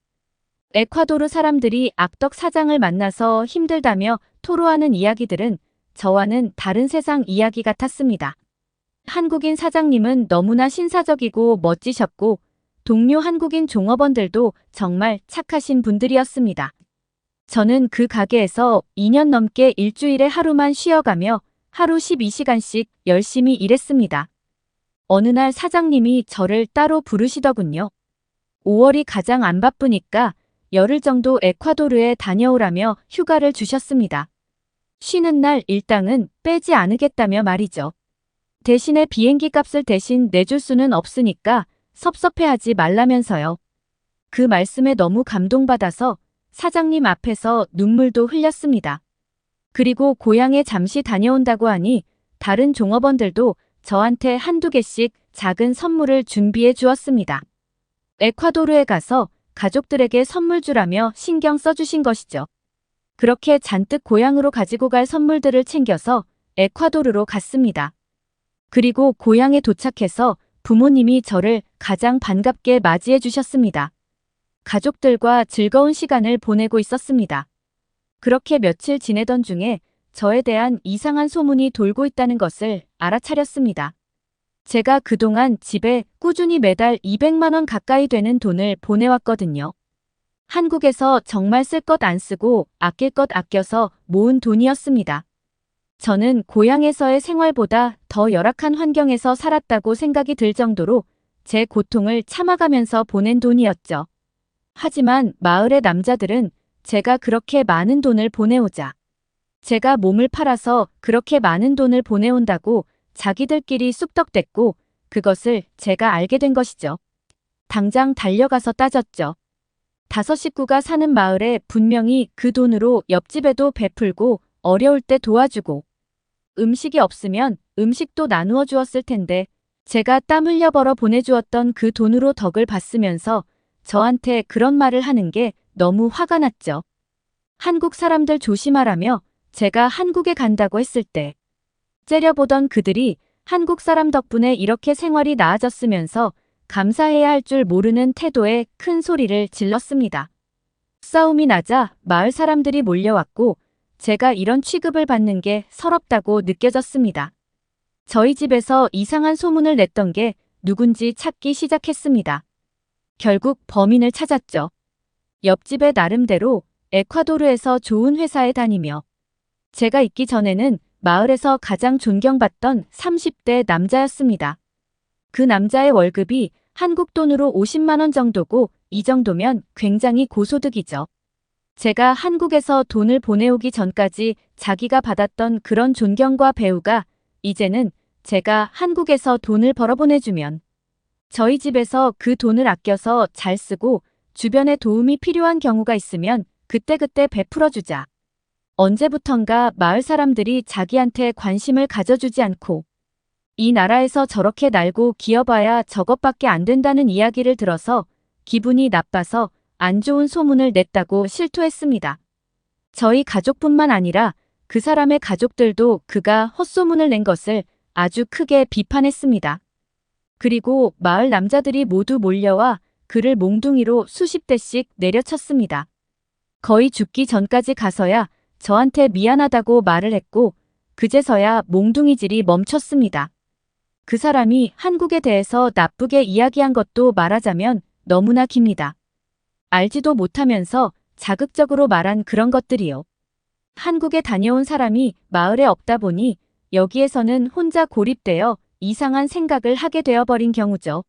에콰도르 사람들이 악덕 사장을 만나서 힘들다며 토로하는 이야기들은 저와는 다른 세상 이야기 같았습니다. 한국인 사장님은 너무나 신사적이고 멋지셨고 동료 한국인 종업원들도 정말 착하신 분들이었습니다. 저는 그 가게에서 2년 넘게 일주일에 하루만 쉬어가며 하루 12시간씩 열심히 일했습니다. 어느 날 사장님이 저를 따로 부르시더군요. 5월이 가장 안 바쁘니까 열흘 정도 에콰도르에 다녀오라며 휴가를 주셨습니다. 쉬는 날 일당은 빼지 않으겠다며 말이죠. 대신에 비행기 값을 대신 내줄 수는 없으니까 섭섭해하지 말라면서요. 그 말씀에 너무 감동받아서 사장님 앞에서 눈물도 흘렸습니다. 그리고 고향에 잠시 다녀온다고 하니 다른 종업원들도 저한테 한두 개씩 작은 선물을 준비해 주었습니다. 에콰도르에 가서 가족들에게 선물 주라며 신경 써주신 것이죠. 그렇게 잔뜩 고향으로 가지고 갈 선물들을 챙겨서 에콰도르로 갔습니다. 그리고 고향에 도착해서 부모님이 저를 가장 반갑게 맞이해 주셨습니다. 가족들과 즐거운 시간을 보내고 있었습니다. 그렇게 며칠 지내던 중에 저에 대한 이상한 소문이 돌고 있다는 것을 알아차렸습니다. 제가 그동안 집에 꾸준히 매달 200만 원 가까이 되는 돈을 보내왔거든요. 한국에서 정말 쓸 것 안 쓰고 아낄 것 아껴서 모은 돈이었습니다. 저는 고향에서의 생활보다 더 열악한 환경에서 살았다고 생각이 들 정도로 제 고통을 참아가면서 보낸 돈이었죠. 하지만 마을의 남자들은 제가 그렇게 많은 돈을 보내오자 제가 몸을 팔아서 그렇게 많은 돈을 보내온다고 자기들끼리 쑥덕댔고 그것을 제가 알게 된 것이죠. 당장 달려가서 따졌죠. 5식구가 사는 마을에 분명히 그 돈으로 옆집에도 베풀고 어려울 때 도와주고 음식이 없으면 음식도 나누어 주었을 텐데 제가 땀 흘려 벌어 보내주었던 그 돈으로 덕을 봤으면서 저한테 그런 말을 하는 게 너무 화가 났죠. 한국 사람들 조심하라며 제가 한국에 간다고 했을 때 째려보던 그들이 한국 사람 덕분에 이렇게 생활이 나아졌으면서 감사해야 할 줄 모르는 태도에 큰 소리를 질렀습니다. 싸움이 나자 마을 사람들이 몰려왔고 제가 이런 취급을 받는 게 서럽다고 느껴졌습니다. 저희 집에서 이상한 소문을 냈던 게 누군지 찾기 시작했습니다. 결국 범인을 찾았죠. 옆집에 나름대로 에콰도르에서 좋은 회사에 다니며 제가 있기 전에는 마을에서 가장 존경받던 30대 남자였습니다. 그 남자의 월급이 한국 돈으로 50만 원 정도고 이 정도면 굉장히 고소득이죠. 제가 한국에서 돈을 보내오기 전까지 자기가 받았던 그런 존경과 배우가 이제는 제가 한국에서 돈을 벌어 보내주면 저희 집에서 그 돈을 아껴서 잘 쓰고 주변에 도움이 필요한 경우가 있으면 그때그때 베풀어주자. 언제부턴가 마을 사람들이 자기한테 관심을 가져주지 않고 이 나라에서 저렇게 날고 기어봐야 저것밖에 안 된다는 이야기를 들어서 기분이 나빠서 안 좋은 소문을 냈다고 실토했습니다. 저희 가족뿐만 아니라 그 사람의 가족들도 그가 헛소문을 낸 것을 아주 크게 비판했습니다. 그리고 마을 남자들이 모두 몰려와 그를 몽둥이로 수십 대씩 내려쳤습니다. 거의 죽기 전까지 가서야 저한테 미안하다고 말을 했고 그제서야 몽둥이질이 멈췄습니다. 그 사람이 한국에 대해서 나쁘게 이야기한 것도 말하자면 너무나 깁니다. 알지도 못하면서 자극적으로 말한 그런 것들이요. 한국에 다녀온 사람이 마을에 없다 보니 여기에서는 혼자 고립되어 이상한 생각을 하게 되어버린 경우죠.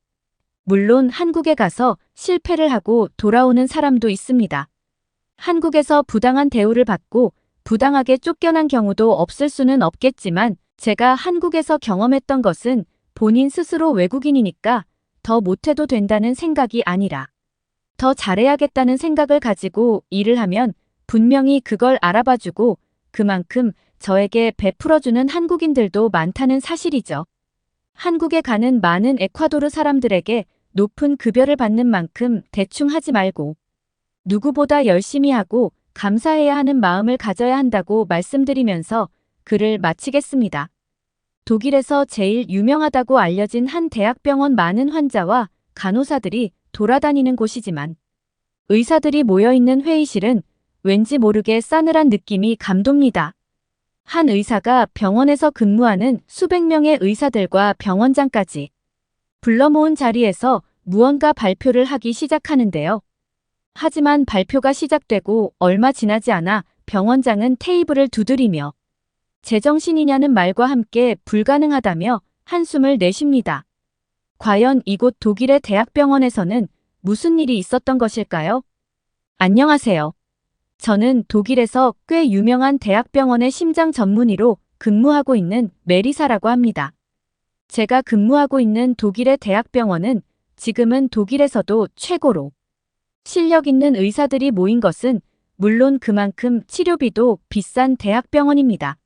물론 한국에 가서 실패를 하고 돌아오는 사람도 있습니다. 한국에서 부당한 대우를 받고 부당하게 쫓겨난 경우도 없을 수는 없겠지만 제가 한국에서 경험했던 것은 본인 스스로 외국인이니까 더 못해도 된다는 생각이 아니라 더 잘해야겠다는 생각을 가지고 일을 하면 분명히 그걸 알아봐주고 그만큼 저에게 베풀어주는 한국인들도 많다는 사실이죠. 한국에 가는 많은 에콰도르 사람들에게 높은 급여를 받는 만큼 대충 하지 말고 누구보다 열심히 하고 감사해야 하는 마음을 가져야 한다고 말씀드리면서 글을 마치겠습니다. 독일에서 제일 유명하다고 알려진 한 대학병원 많은 환자와 간호사들이 돌아다니는 곳이지만 의사들이 모여있는 회의실은 왠지 모르게 싸늘한 느낌이 감돕니다. 한 의사가 병원에서 근무하는 수백 명의 의사들과 병원장까지 불러 모은 자리에서 무언가 발표를 하기 시작하는데요. 하지만 발표가 시작되고 얼마 지나지 않아 병원장은 테이블을 두드리며 제정신이냐는 말과 함께 불가능하다며 한숨을 내쉽니다. 과연 이곳 독일의 대학병원에서는 무슨 일이 있었던 것일까요? 안녕하세요. 저는 독일에서 꽤 유명한 대학병원의 심장 전문의로 근무하고 있는 메리사라고 합니다. 제가 근무하고 있는 독일의 대학병원은 지금은 독일에서도 최고로 실력 있는 의사들이 모인 것은 물론 그만큼 치료비도 비싼 대학병원입니다.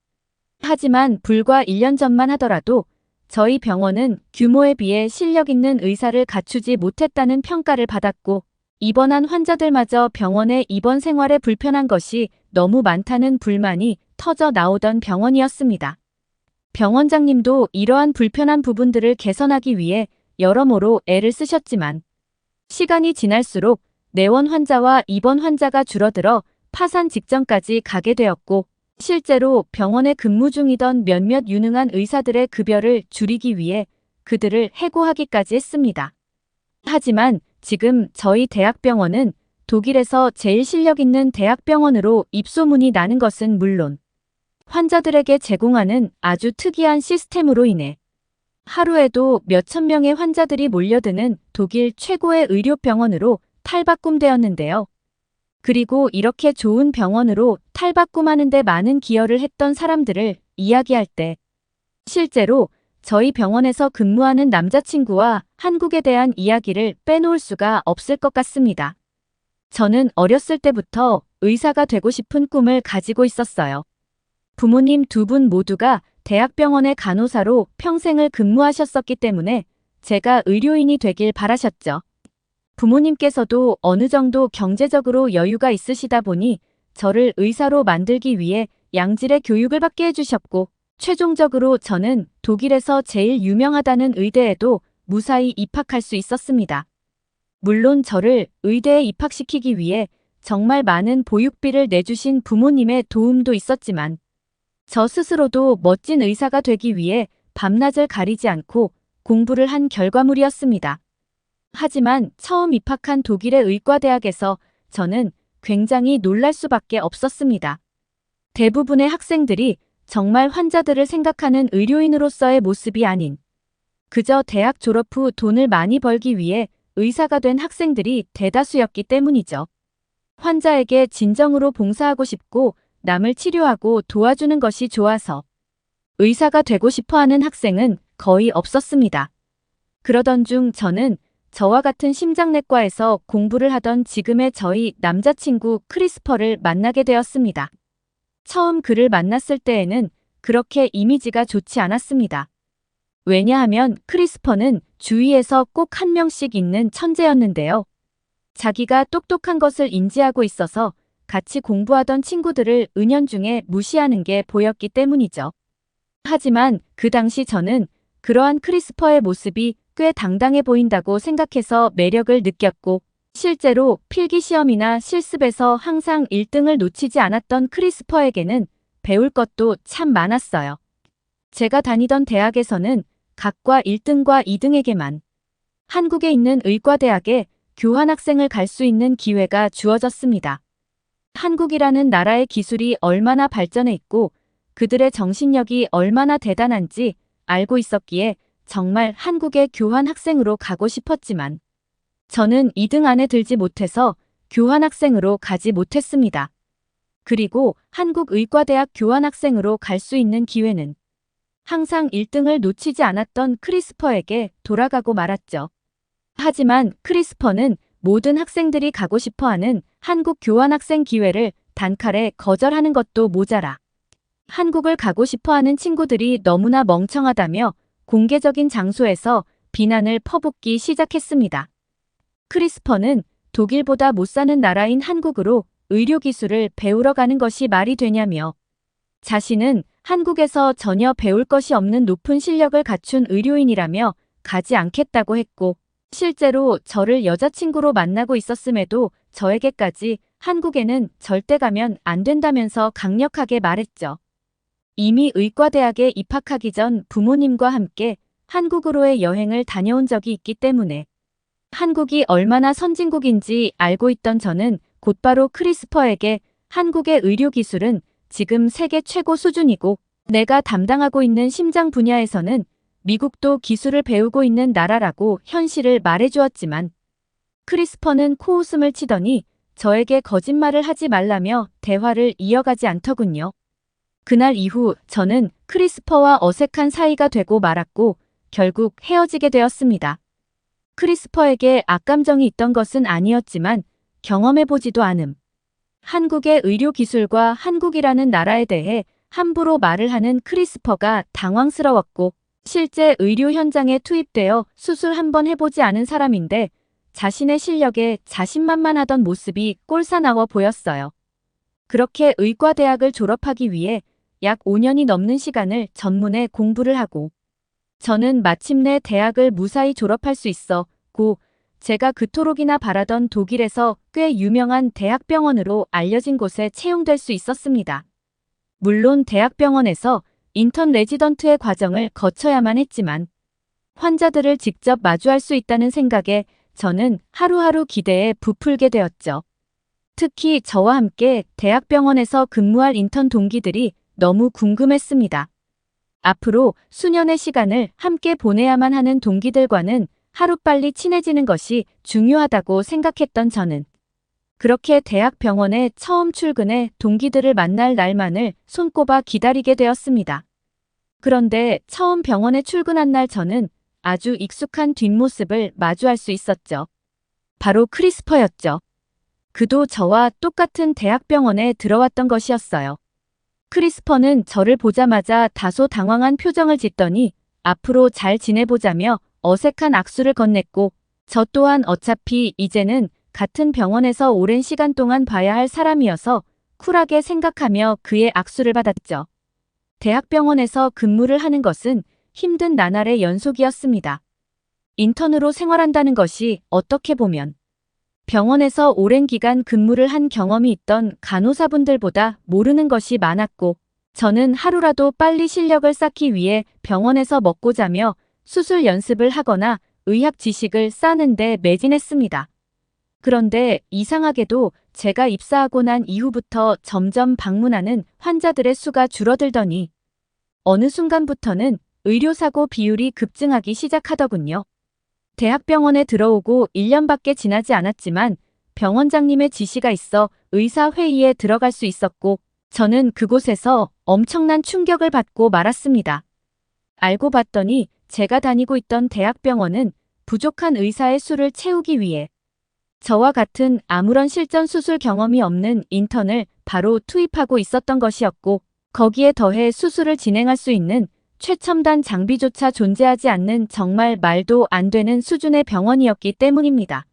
하지만 불과 1년 전만 하더라도 저희 병원은 규모에 비해 실력 있는 의사를 갖추지 못했다는 평가를 받았고 입원한 환자들마저 병원의 입원 생활에 불편한 것이 너무 많다는 불만이 터져 나오던 병원이었습니다. 병원장님도 이러한 불편한 부분들을 개선하기 위해 여러모로 애를 쓰셨지만 시간이 지날수록 내원 환자와 입원 환자가 줄어들어 파산 직전까지 가게 되었고 실제로 병원에 근무 중이던 몇몇 유능한 의사들의 급여를 줄이기 위해 그들을 해고하기까지 했습니다. 하지만 지금 저희 대학병원은 독일에서 제일 실력 있는 대학병원으로 입소문이 나는 것은 물론 환자들에게 제공하는 아주 특이한 시스템으로 인해 하루에도 몇천 명의 환자들이 몰려드는 독일 최고의 의료병원으로 탈바꿈되었는데요. 그리고 이렇게 좋은 병원으로 탈바꿈하는 데 많은 기여를 했던 사람들을 이야기할 때 실제로 저희 병원에서 근무하는 남자친구와 한국에 대한 이야기를 빼놓을 수가 없을 것 같습니다. 저는 어렸을 때부터 의사가 되고 싶은 꿈을 가지고 있었어요. 부모님 두 분 모두가 대학병원의 간호사로 평생을 근무하셨었기 때문에 제가 의료인이 되길 바라셨죠. 부모님께서도 어느 정도 경제적으로 여유가 있으시다 보니 저를 의사로 만들기 위해 양질의 교육을 받게 해주셨고 최종적으로 저는 독일에서 제일 유명하다는 의대에도 무사히 입학할 수 있었습니다. 물론 저를 의대에 입학시키기 위해 정말 많은 보육비를 내주신 부모님의 도움도 있었지만 저 스스로도 멋진 의사가 되기 위해 밤낮을 가리지 않고 공부를 한 결과물이었습니다. 하지만 처음 입학한 독일의 의과대학에서 저는 굉장히 놀랄 수밖에 없었습니다. 대부분의 학생들이 정말 환자들을 생각하는 의료인으로서의 모습이 아닌 그저 대학 졸업 후 돈을 많이 벌기 위해 의사가 된 학생들이 대다수였기 때문이죠. 환자에게 진정으로 봉사하고 싶고 남을 치료하고 도와주는 것이 좋아서 의사가 되고 싶어하는 학생은 거의 없었습니다. 그러던 중 저는 저와 같은 심장내과에서 공부를 하던 지금의 저희 남자친구 크리스퍼를 만나게 되었습니다. 처음 그를 만났을 때에는 그렇게 이미지가 좋지 않았습니다. 왜냐하면 크리스퍼는 주위에서 꼭 한 명씩 있는 천재였는데요. 자기가 똑똑한 것을 인지하고 있어서 같이 공부하던 친구들을 은연중에 무시하는 게 보였기 때문이죠. 하지만 그 당시 저는 그러한 크리스퍼의 모습이 꽤 당당해 보인다고 생각해서 매력을 느꼈고 실제로 필기시험이나 실습에서 항상 1등을 놓치지 않았던 크리스퍼에게는 배울 것도 참 많았어요. 제가 다니던 대학에서는 각과 1등과 2등에게만 한국에 있는 의과대학에 교환학생을 갈 수 있는 기회가 주어졌습니다. 한국이라는 나라의 기술이 얼마나 발전해 있고 그들의 정신력이 얼마나 대단한지 알고 있었기에 정말 한국의 교환학생으로 가고 싶었지만 저는 2등 안에 들지 못해서 교환학생으로 가지 못했습니다. 그리고 한국의과대학 교환학생으로 갈 수 있는 기회는 항상 1등을 놓치지 않았던 크리스퍼에게 돌아가고 말았죠. 하지만 크리스퍼는 모든 학생들이 가고 싶어하는 한국 교환학생 기회를 단칼에 거절하는 것도 모자라 한국을 가고 싶어하는 친구들이 너무나 멍청하다며 공개적인 장소에서 비난을 퍼붓기 시작했습니다. 크리스퍼는 독일보다 못 사는 나라인 한국으로 의료기술을 배우러 가는 것이 말이 되냐며 자신은 한국에서 전혀 배울 것이 없는 높은 실력을 갖춘 의료인이라며 가지 않겠다고 했고 실제로 저를 여자친구로 만나고 있었음에도 저에게까지 한국에는 절대 가면 안 된다면서 강력하게 말했죠. 이미 의과대학에 입학하기 전 부모님과 함께 한국으로의 여행을 다녀온 적이 있기 때문에 한국이 얼마나 선진국인지 알고 있던 저는 곧바로 크리스퍼에게 한국의 의료기술은 지금 세계 최고 수준이고 내가 담당하고 있는 심장 분야에서는 미국도 기술을 배우고 있는 나라라고 현실을 말해주었지만 크리스퍼는 코웃음을 치더니 저에게 거짓말을 하지 말라며 대화를 이어가지 않더군요. 그날 이후 저는 크리스퍼와 어색한 사이가 되고 말았고 결국 헤어지게 되었습니다. 크리스퍼에게 악감정이 있던 것은 아니었지만 경험해보지도 않음. 한국의 의료기술과 한국이라는 나라에 대해 함부로 말을 하는 크리스퍼가 당황스러웠고 실제 의료 현장에 투입되어 수술 한번 해보지 않은 사람인데 자신의 실력에 자신만만하던 모습이 꼴사나워 보였어요. 그렇게 의과대학을 졸업하기 위해 약 5년이 넘는 시간을 전문에 공부를 하고 저는 마침내 대학을 무사히 졸업할 수 있었고 제가 그토록이나 바라던 독일에서 꽤 유명한 대학병원으로 알려진 곳에 채용될 수 있었습니다. 물론 대학병원에서 인턴 레지던트의 과정을 거쳐야만 했지만 환자들을 직접 마주할 수 있다는 생각에 저는 하루하루 기대에 부풀게 되었죠. 특히 저와 함께 대학병원에서 근무할 인턴 동기들이 너무 궁금했습니다. 앞으로 수년의 시간을 함께 보내야만 하는 동기들과는 하루빨리 친해지는 것이 중요하다고 생각했던 저는 그렇게 대학병원에 처음 출근해 동기들을 만날 날만을 손꼽아 기다리게 되었습니다. 그런데 처음 병원에 출근한 날 저는 아주 익숙한 뒷모습을 마주할 수 있었죠. 바로 크리스퍼였죠. 그도 저와 똑같은 대학병원에 들어왔던 것이었어요. 크리스퍼는 저를 보자마자 다소 당황한 표정을 짓더니 앞으로 잘 지내보자며 어색한 악수를 건넸고 저 또한 어차피 이제는 같은 병원에서 오랜 시간 동안 봐야 할 사람이어서 쿨하게 생각하며 그의 악수를 받았죠. 대학병원에서 근무를 하는 것은 힘든 나날의 연속이었습니다. 인턴으로 생활한다는 것이 어떻게 보면 병원에서 오랜 기간 근무를 한 경험이 있던 간호사분들보다 모르는 것이 많았고 저는 하루라도 빨리 실력을 쌓기 위해 병원에서 먹고 자며 수술 연습을 하거나 의학 지식을 쌓는 데 매진했습니다. 그런데 이상하게도 제가 입사하고 난 이후부터 점점 방문하는 환자들의 수가 줄어들더니 어느 순간부터는 의료사고 비율이 급증하기 시작하더군요. 대학병원에 들어오고 1년밖에 지나지 않았지만 병원장님의 지시가 있어 의사회의에 들어갈 수 있었고 저는 그곳에서 엄청난 충격을 받고 말았습니다. 알고 봤더니 제가 다니고 있던 대학병원은 부족한 의사의 수를 채우기 위해 저와 같은 아무런 실전 수술 경험이 없는 인턴을 바로 투입하고 있었던 것이었고 거기에 더해 수술을 진행할 수 있는 최첨단 장비조차 존재하지 않는 정말 말도 안 되는 수준의 병원이었기 때문입니다.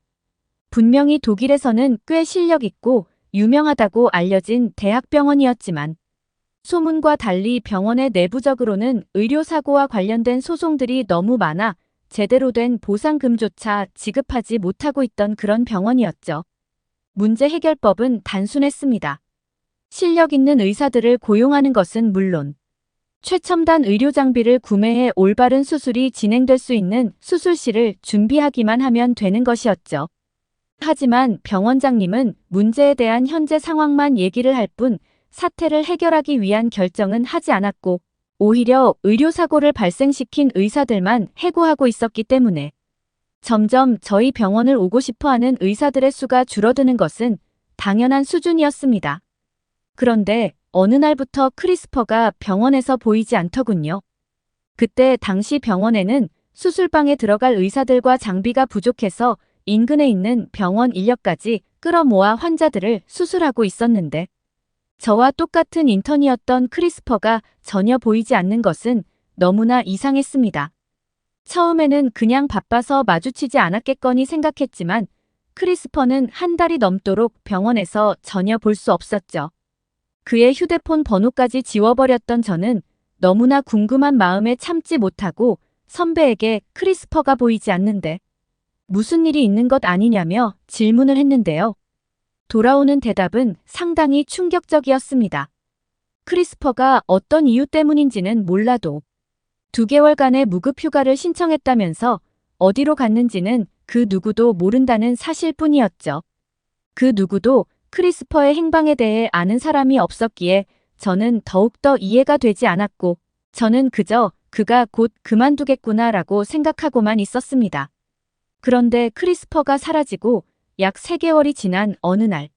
분명히 독일에서는 꽤 실력 있고 유명하다고 알려진 대학병원이었지만 소문과 달리 병원의 내부적으로는 의료사고와 관련된 소송들이 너무 많아 제대로 된 보상금조차 지급하지 못하고 있던 그런 병원이었죠. 문제 해결법은 단순했습니다. 실력 있는 의사들을 고용하는 것은 물론 최첨단 의료 장비를 구매해 올바른 수술이 진행될 수 있는 수술실을 준비하기만 하면 되는 것이었죠. 하지만 병원장님은 문제에 대한 현재 상황만 얘기를 할 뿐 사태를 해결하기 위한 결정은 하지 않았고 오히려 의료사고를 발생시킨 의사들만 해고하고 있었기 때문에 점점 저희 병원을 오고 싶어하는 의사들의 수가 줄어드는 것은 당연한 수준이었습니다. 그런데 어느 날부터 크리스퍼가 병원에서 보이지 않더군요. 그때 당시 병원에는 수술방에 들어갈 의사들과 장비가 부족해서 인근에 있는 병원 인력까지 끌어모아 환자들을 수술하고 있었는데 저와 똑같은 인턴이었던 크리스퍼가 전혀 보이지 않는 것은 너무나 이상했습니다. 처음에는 그냥 바빠서 마주치지 않았겠거니 생각했지만 크리스퍼는 한 달이 넘도록 병원에서 전혀 볼 수 없었죠. 그의 휴대폰 번호까지 지워버렸던 저는 너무나 궁금한 마음에 참지 못하고 선배에게 크리스퍼가 보이지 않는데 무슨 일이 있는 것 아니냐며 질문을 했는데요. 돌아오는 대답은 상당히 충격적이었습니다. 크리스퍼가 어떤 이유 때문인지는 몰라도 2개월간의 무급 휴가를 신청했다면서 어디로 갔는지는 그 누구도 모른다는 사실뿐이었죠. 그 누구도 크리스퍼의 행방에 대해 아는 사람이 없었기에 저는 더욱더 이해가 되지 않았고, 저는 그저 그가 곧 그만두겠구나라고 생각하고만 있었습니다. 그런데 크리스퍼가 사라지고 약 3개월이 지난 어느 날,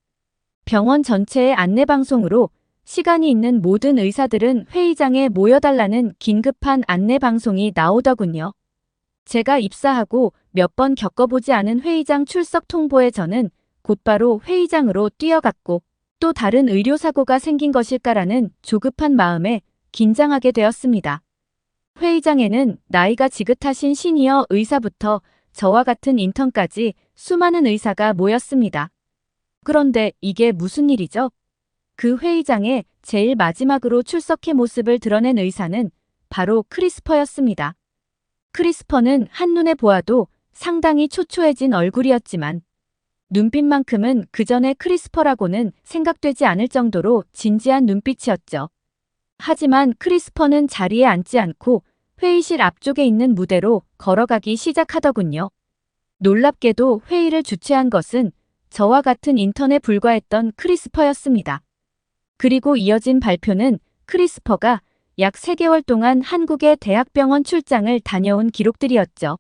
병원 전체의 안내방송으로 시간이 있는 모든 의사들은 회의장에 모여달라는 긴급한 안내방송이 나오더군요. 제가 입사하고 몇 번 겪어보지 않은 회의장 출석 통보에 저는 곧바로 회의장으로 뛰어갔고, 또 다른 의료사고가 생긴 것일까라는 조급한 마음에 긴장하게 되었습니다. 회의장에는 나이가 지긋하신 시니어 의사부터 저와 같은 인턴까지 수많은 의사가 모였습니다. 그런데 이게 무슨 일이죠? 그 회의장에 제일 마지막으로 출석해 모습을 드러낸 의사는 바로 크리스퍼였습니다. 크리스퍼는 한눈에 보아도 상당히 초초해진 얼굴이었지만 눈빛만큼은 그전의 크리스퍼라고는 생각되지 않을 정도로 진지한 눈빛이었죠. 하지만 크리스퍼는 자리에 앉지 않고 회의실 앞쪽에 있는 무대로 걸어가기 시작하더군요. 놀랍게도 회의를 주최한 것은 저와 같은 인턴에 불과했던 크리스퍼였습니다. 그리고 이어진 발표는 크리스퍼가 약 3개월 동안 한국의 대학병원 출장을 다녀온 기록들이었죠.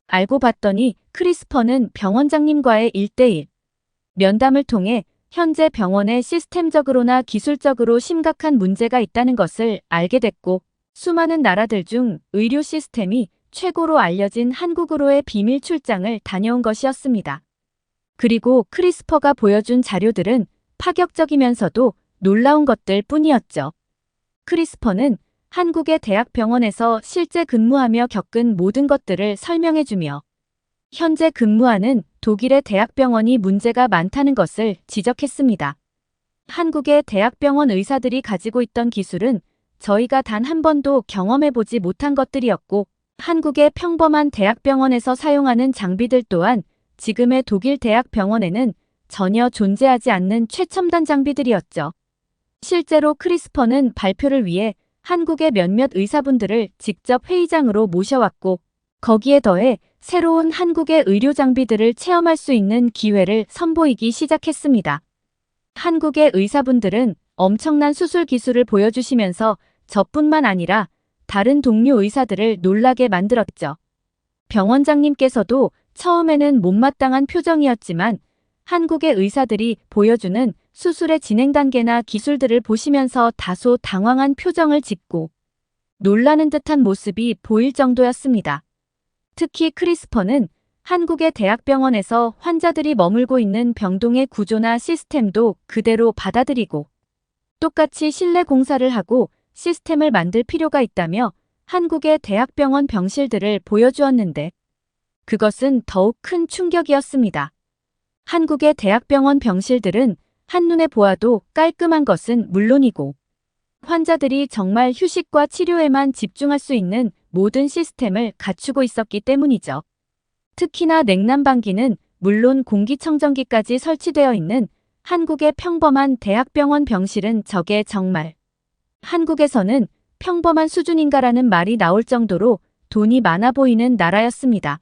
알고 봤더니 크리스퍼는 병원장님과의 1대1 면담을 통해 현재 병원에 시스템적으로나 기술적으로 심각한 문제가 있다는 것을 알게 됐고, 수많은 나라들 중 의료 시스템이 최고로 알려진 한국으로의 비밀 출장을 다녀온 것이었습니다. 그리고 크리스퍼가 보여준 자료들은 파격적이면서도 놀라운 것들 뿐이었죠. 크리스퍼는 한국의 대학병원에서 실제 근무하며 겪은 모든 것들을 설명해주며 현재 근무하는 독일의 대학병원이 문제가 많다는 것을 지적했습니다. 한국의 대학병원 의사들이 가지고 있던 기술은 저희가 단 한 번도 경험해보지 못한 것들이었고, 한국의 평범한 대학병원에서 사용하는 장비들 또한 지금의 독일 대학병원에는 전혀 존재하지 않는 최첨단 장비들이었죠. 실제로 크리스퍼는 발표를 위해 한국의 몇몇 의사분들을 직접 회의장으로 모셔왔고, 거기에 더해 새로운 한국의 의료 장비들을 체험할 수 있는 기회를 선보이기 시작했습니다. 한국의 의사분들은 엄청난 수술 기술을 보여주시면서 저뿐만 아니라 다른 동료 의사들을 놀라게 만들었죠. 병원장님께서도 처음에는 못마땅한 표정이었지만 한국의 의사들이 보여주는 수술의 진행 단계나 기술들을 보시면서 다소 당황한 표정을 짓고 놀라는 듯한 모습이 보일 정도였습니다. 특히 크리스퍼는 한국의 대학병원에서 환자들이 머물고 있는 병동의 구조나 시스템도 그대로 받아들이고 똑같이 실내 공사를 하고 시스템을 만들 필요가 있다며 한국의 대학병원 병실들을 보여주었는데 그것은 더욱 큰 충격이었습니다. 한국의 대학병원 병실들은 한눈에 보아도 깔끔한 것은 물론이고 환자들이 정말 휴식과 치료에만 집중할 수 있는 모든 시스템을 갖추고 있었기 때문이죠. 특히나 냉난방기는 물론 공기청정기까지 설치되어 있는 한국의 평범한 대학병원 병실은 저게 정말 한국에서는 평범한 수준인가라는 말이 나올 정도로 돈이 많아 보이는 나라였습니다.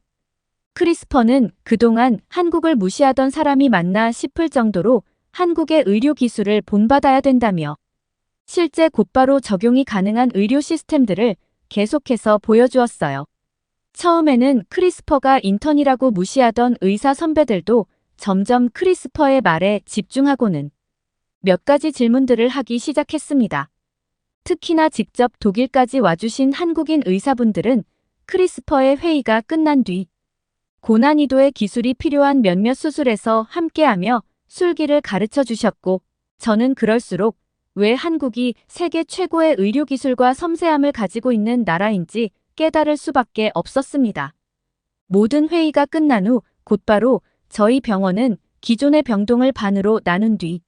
크리스퍼는 그동안 한국을 무시하던 사람이 맞나 싶을 정도로 한국의 의료 기술을 본받아야 된다며 실제 곧바로 적용이 가능한 의료 시스템들을 계속해서 보여주었어요. 처음에는 크리스퍼가 인턴이라고 무시하던 의사 선배들도 점점 크리스퍼의 말에 집중하고는 몇 가지 질문들을 하기 시작했습니다. 특히나 직접 독일까지 와주신 한국인 의사분들은 크리스퍼의 회의가 끝난 뒤 고난이도의 기술이 필요한 몇몇 수술에서 함께하며 술기를 가르쳐 주셨고, 저는 그럴수록 왜 한국이 세계 최고의 의료기술과 섬세함을 가지고 있는 나라인지 깨달을 수밖에 없었습니다. 모든 회의가 끝난 후 곧바로 저희 병원은 기존의 병동을 반으로 나눈 뒤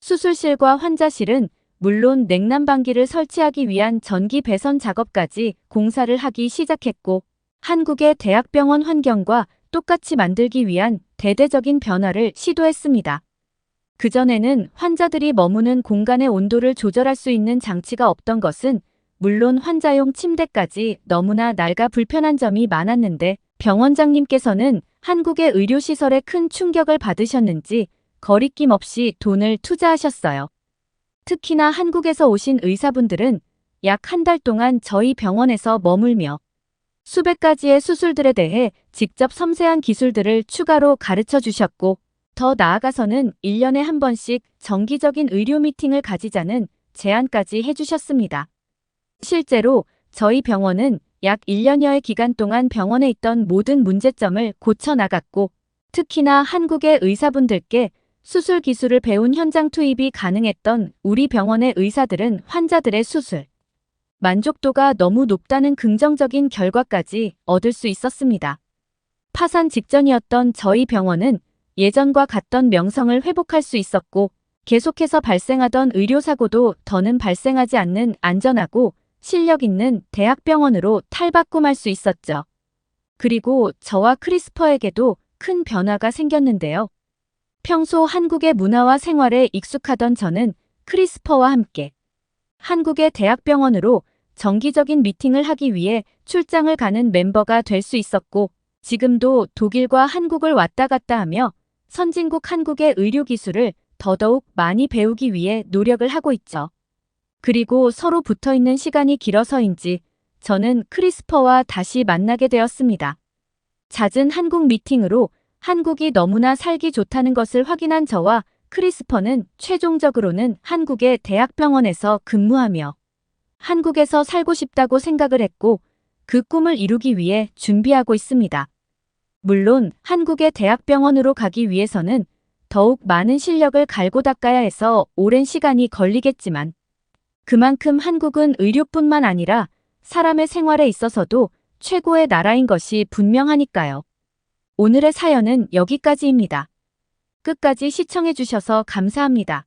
수술실과 환자실은 물론 냉난방기를 설치하기 위한 전기 배선 작업까지 공사를 하기 시작했고, 한국의 대학병원 환경과 똑같이 만들기 위한 대대적인 변화를 시도했습니다. 그전에는 환자들이 머무는 공간의 온도를 조절할 수 있는 장치가 없던 것은 물론 환자용 침대까지 너무나 낡아 불편한 점이 많았는데 병원장님께서는 한국의 의료시설에 큰 충격을 받으셨는지 거리낌 없이 돈을 투자하셨어요. 특히나 한국에서 오신 의사분들은 약 한 달 동안 저희 병원에서 머물며 수백 가지의 수술들에 대해 직접 섬세한 기술들을 추가로 가르쳐 주셨고, 더 나아가서는 1년에 한 번씩 정기적인 의료 미팅을 가지자는 제안까지 해주셨습니다. 실제로 저희 병원은 약 1년여의 기간 동안 병원에 있던 모든 문제점을 고쳐 나갔고, 특히나 한국의 의사분들께 수술 기술을 배운 현장 투입이 가능했던 우리 병원의 의사들은 환자들의 수술 만족도가 너무 높다는 긍정적인 결과까지 얻을 수 있었습니다. 파산 직전이었던 저희 병원은 예전과 같던 명성을 회복할 수 있었고, 계속해서 발생하던 의료사고도 더는 발생하지 않는 안전하고 실력 있는 대학병원으로 탈바꿈할 수 있었죠. 그리고 저와 크리스퍼에게도 큰 변화가 생겼는데요. 평소 한국의 문화와 생활에 익숙하던 저는 크리스퍼와 함께 한국의 대학병원으로 정기적인 미팅을 하기 위해 출장을 가는 멤버가 될 수 있었고, 지금도 독일과 한국을 왔다 갔다 하며 선진국 한국의 의료기술을 더더욱 많이 배우기 위해 노력을 하고 있죠. 그리고 서로 붙어있는 시간이 길어서인지 저는 크리스퍼와 다시 만나게 되었습니다. 잦은 한국 미팅으로 한국이 너무나 살기 좋다는 것을 확인한 저와 크리스퍼는 최종적으로는 한국의 대학병원에서 근무하며 한국에서 살고 싶다고 생각을 했고, 그 꿈을 이루기 위해 준비하고 있습니다. 물론 한국의 대학병원으로 가기 위해서는 더욱 많은 실력을 갈고 닦아야 해서 오랜 시간이 걸리겠지만, 그만큼 한국은 의료뿐만 아니라 사람의 생활에 있어서도 최고의 나라인 것이 분명하니까요. 오늘의 사연은 여기까지입니다. 끝까지 시청해주셔서 감사합니다.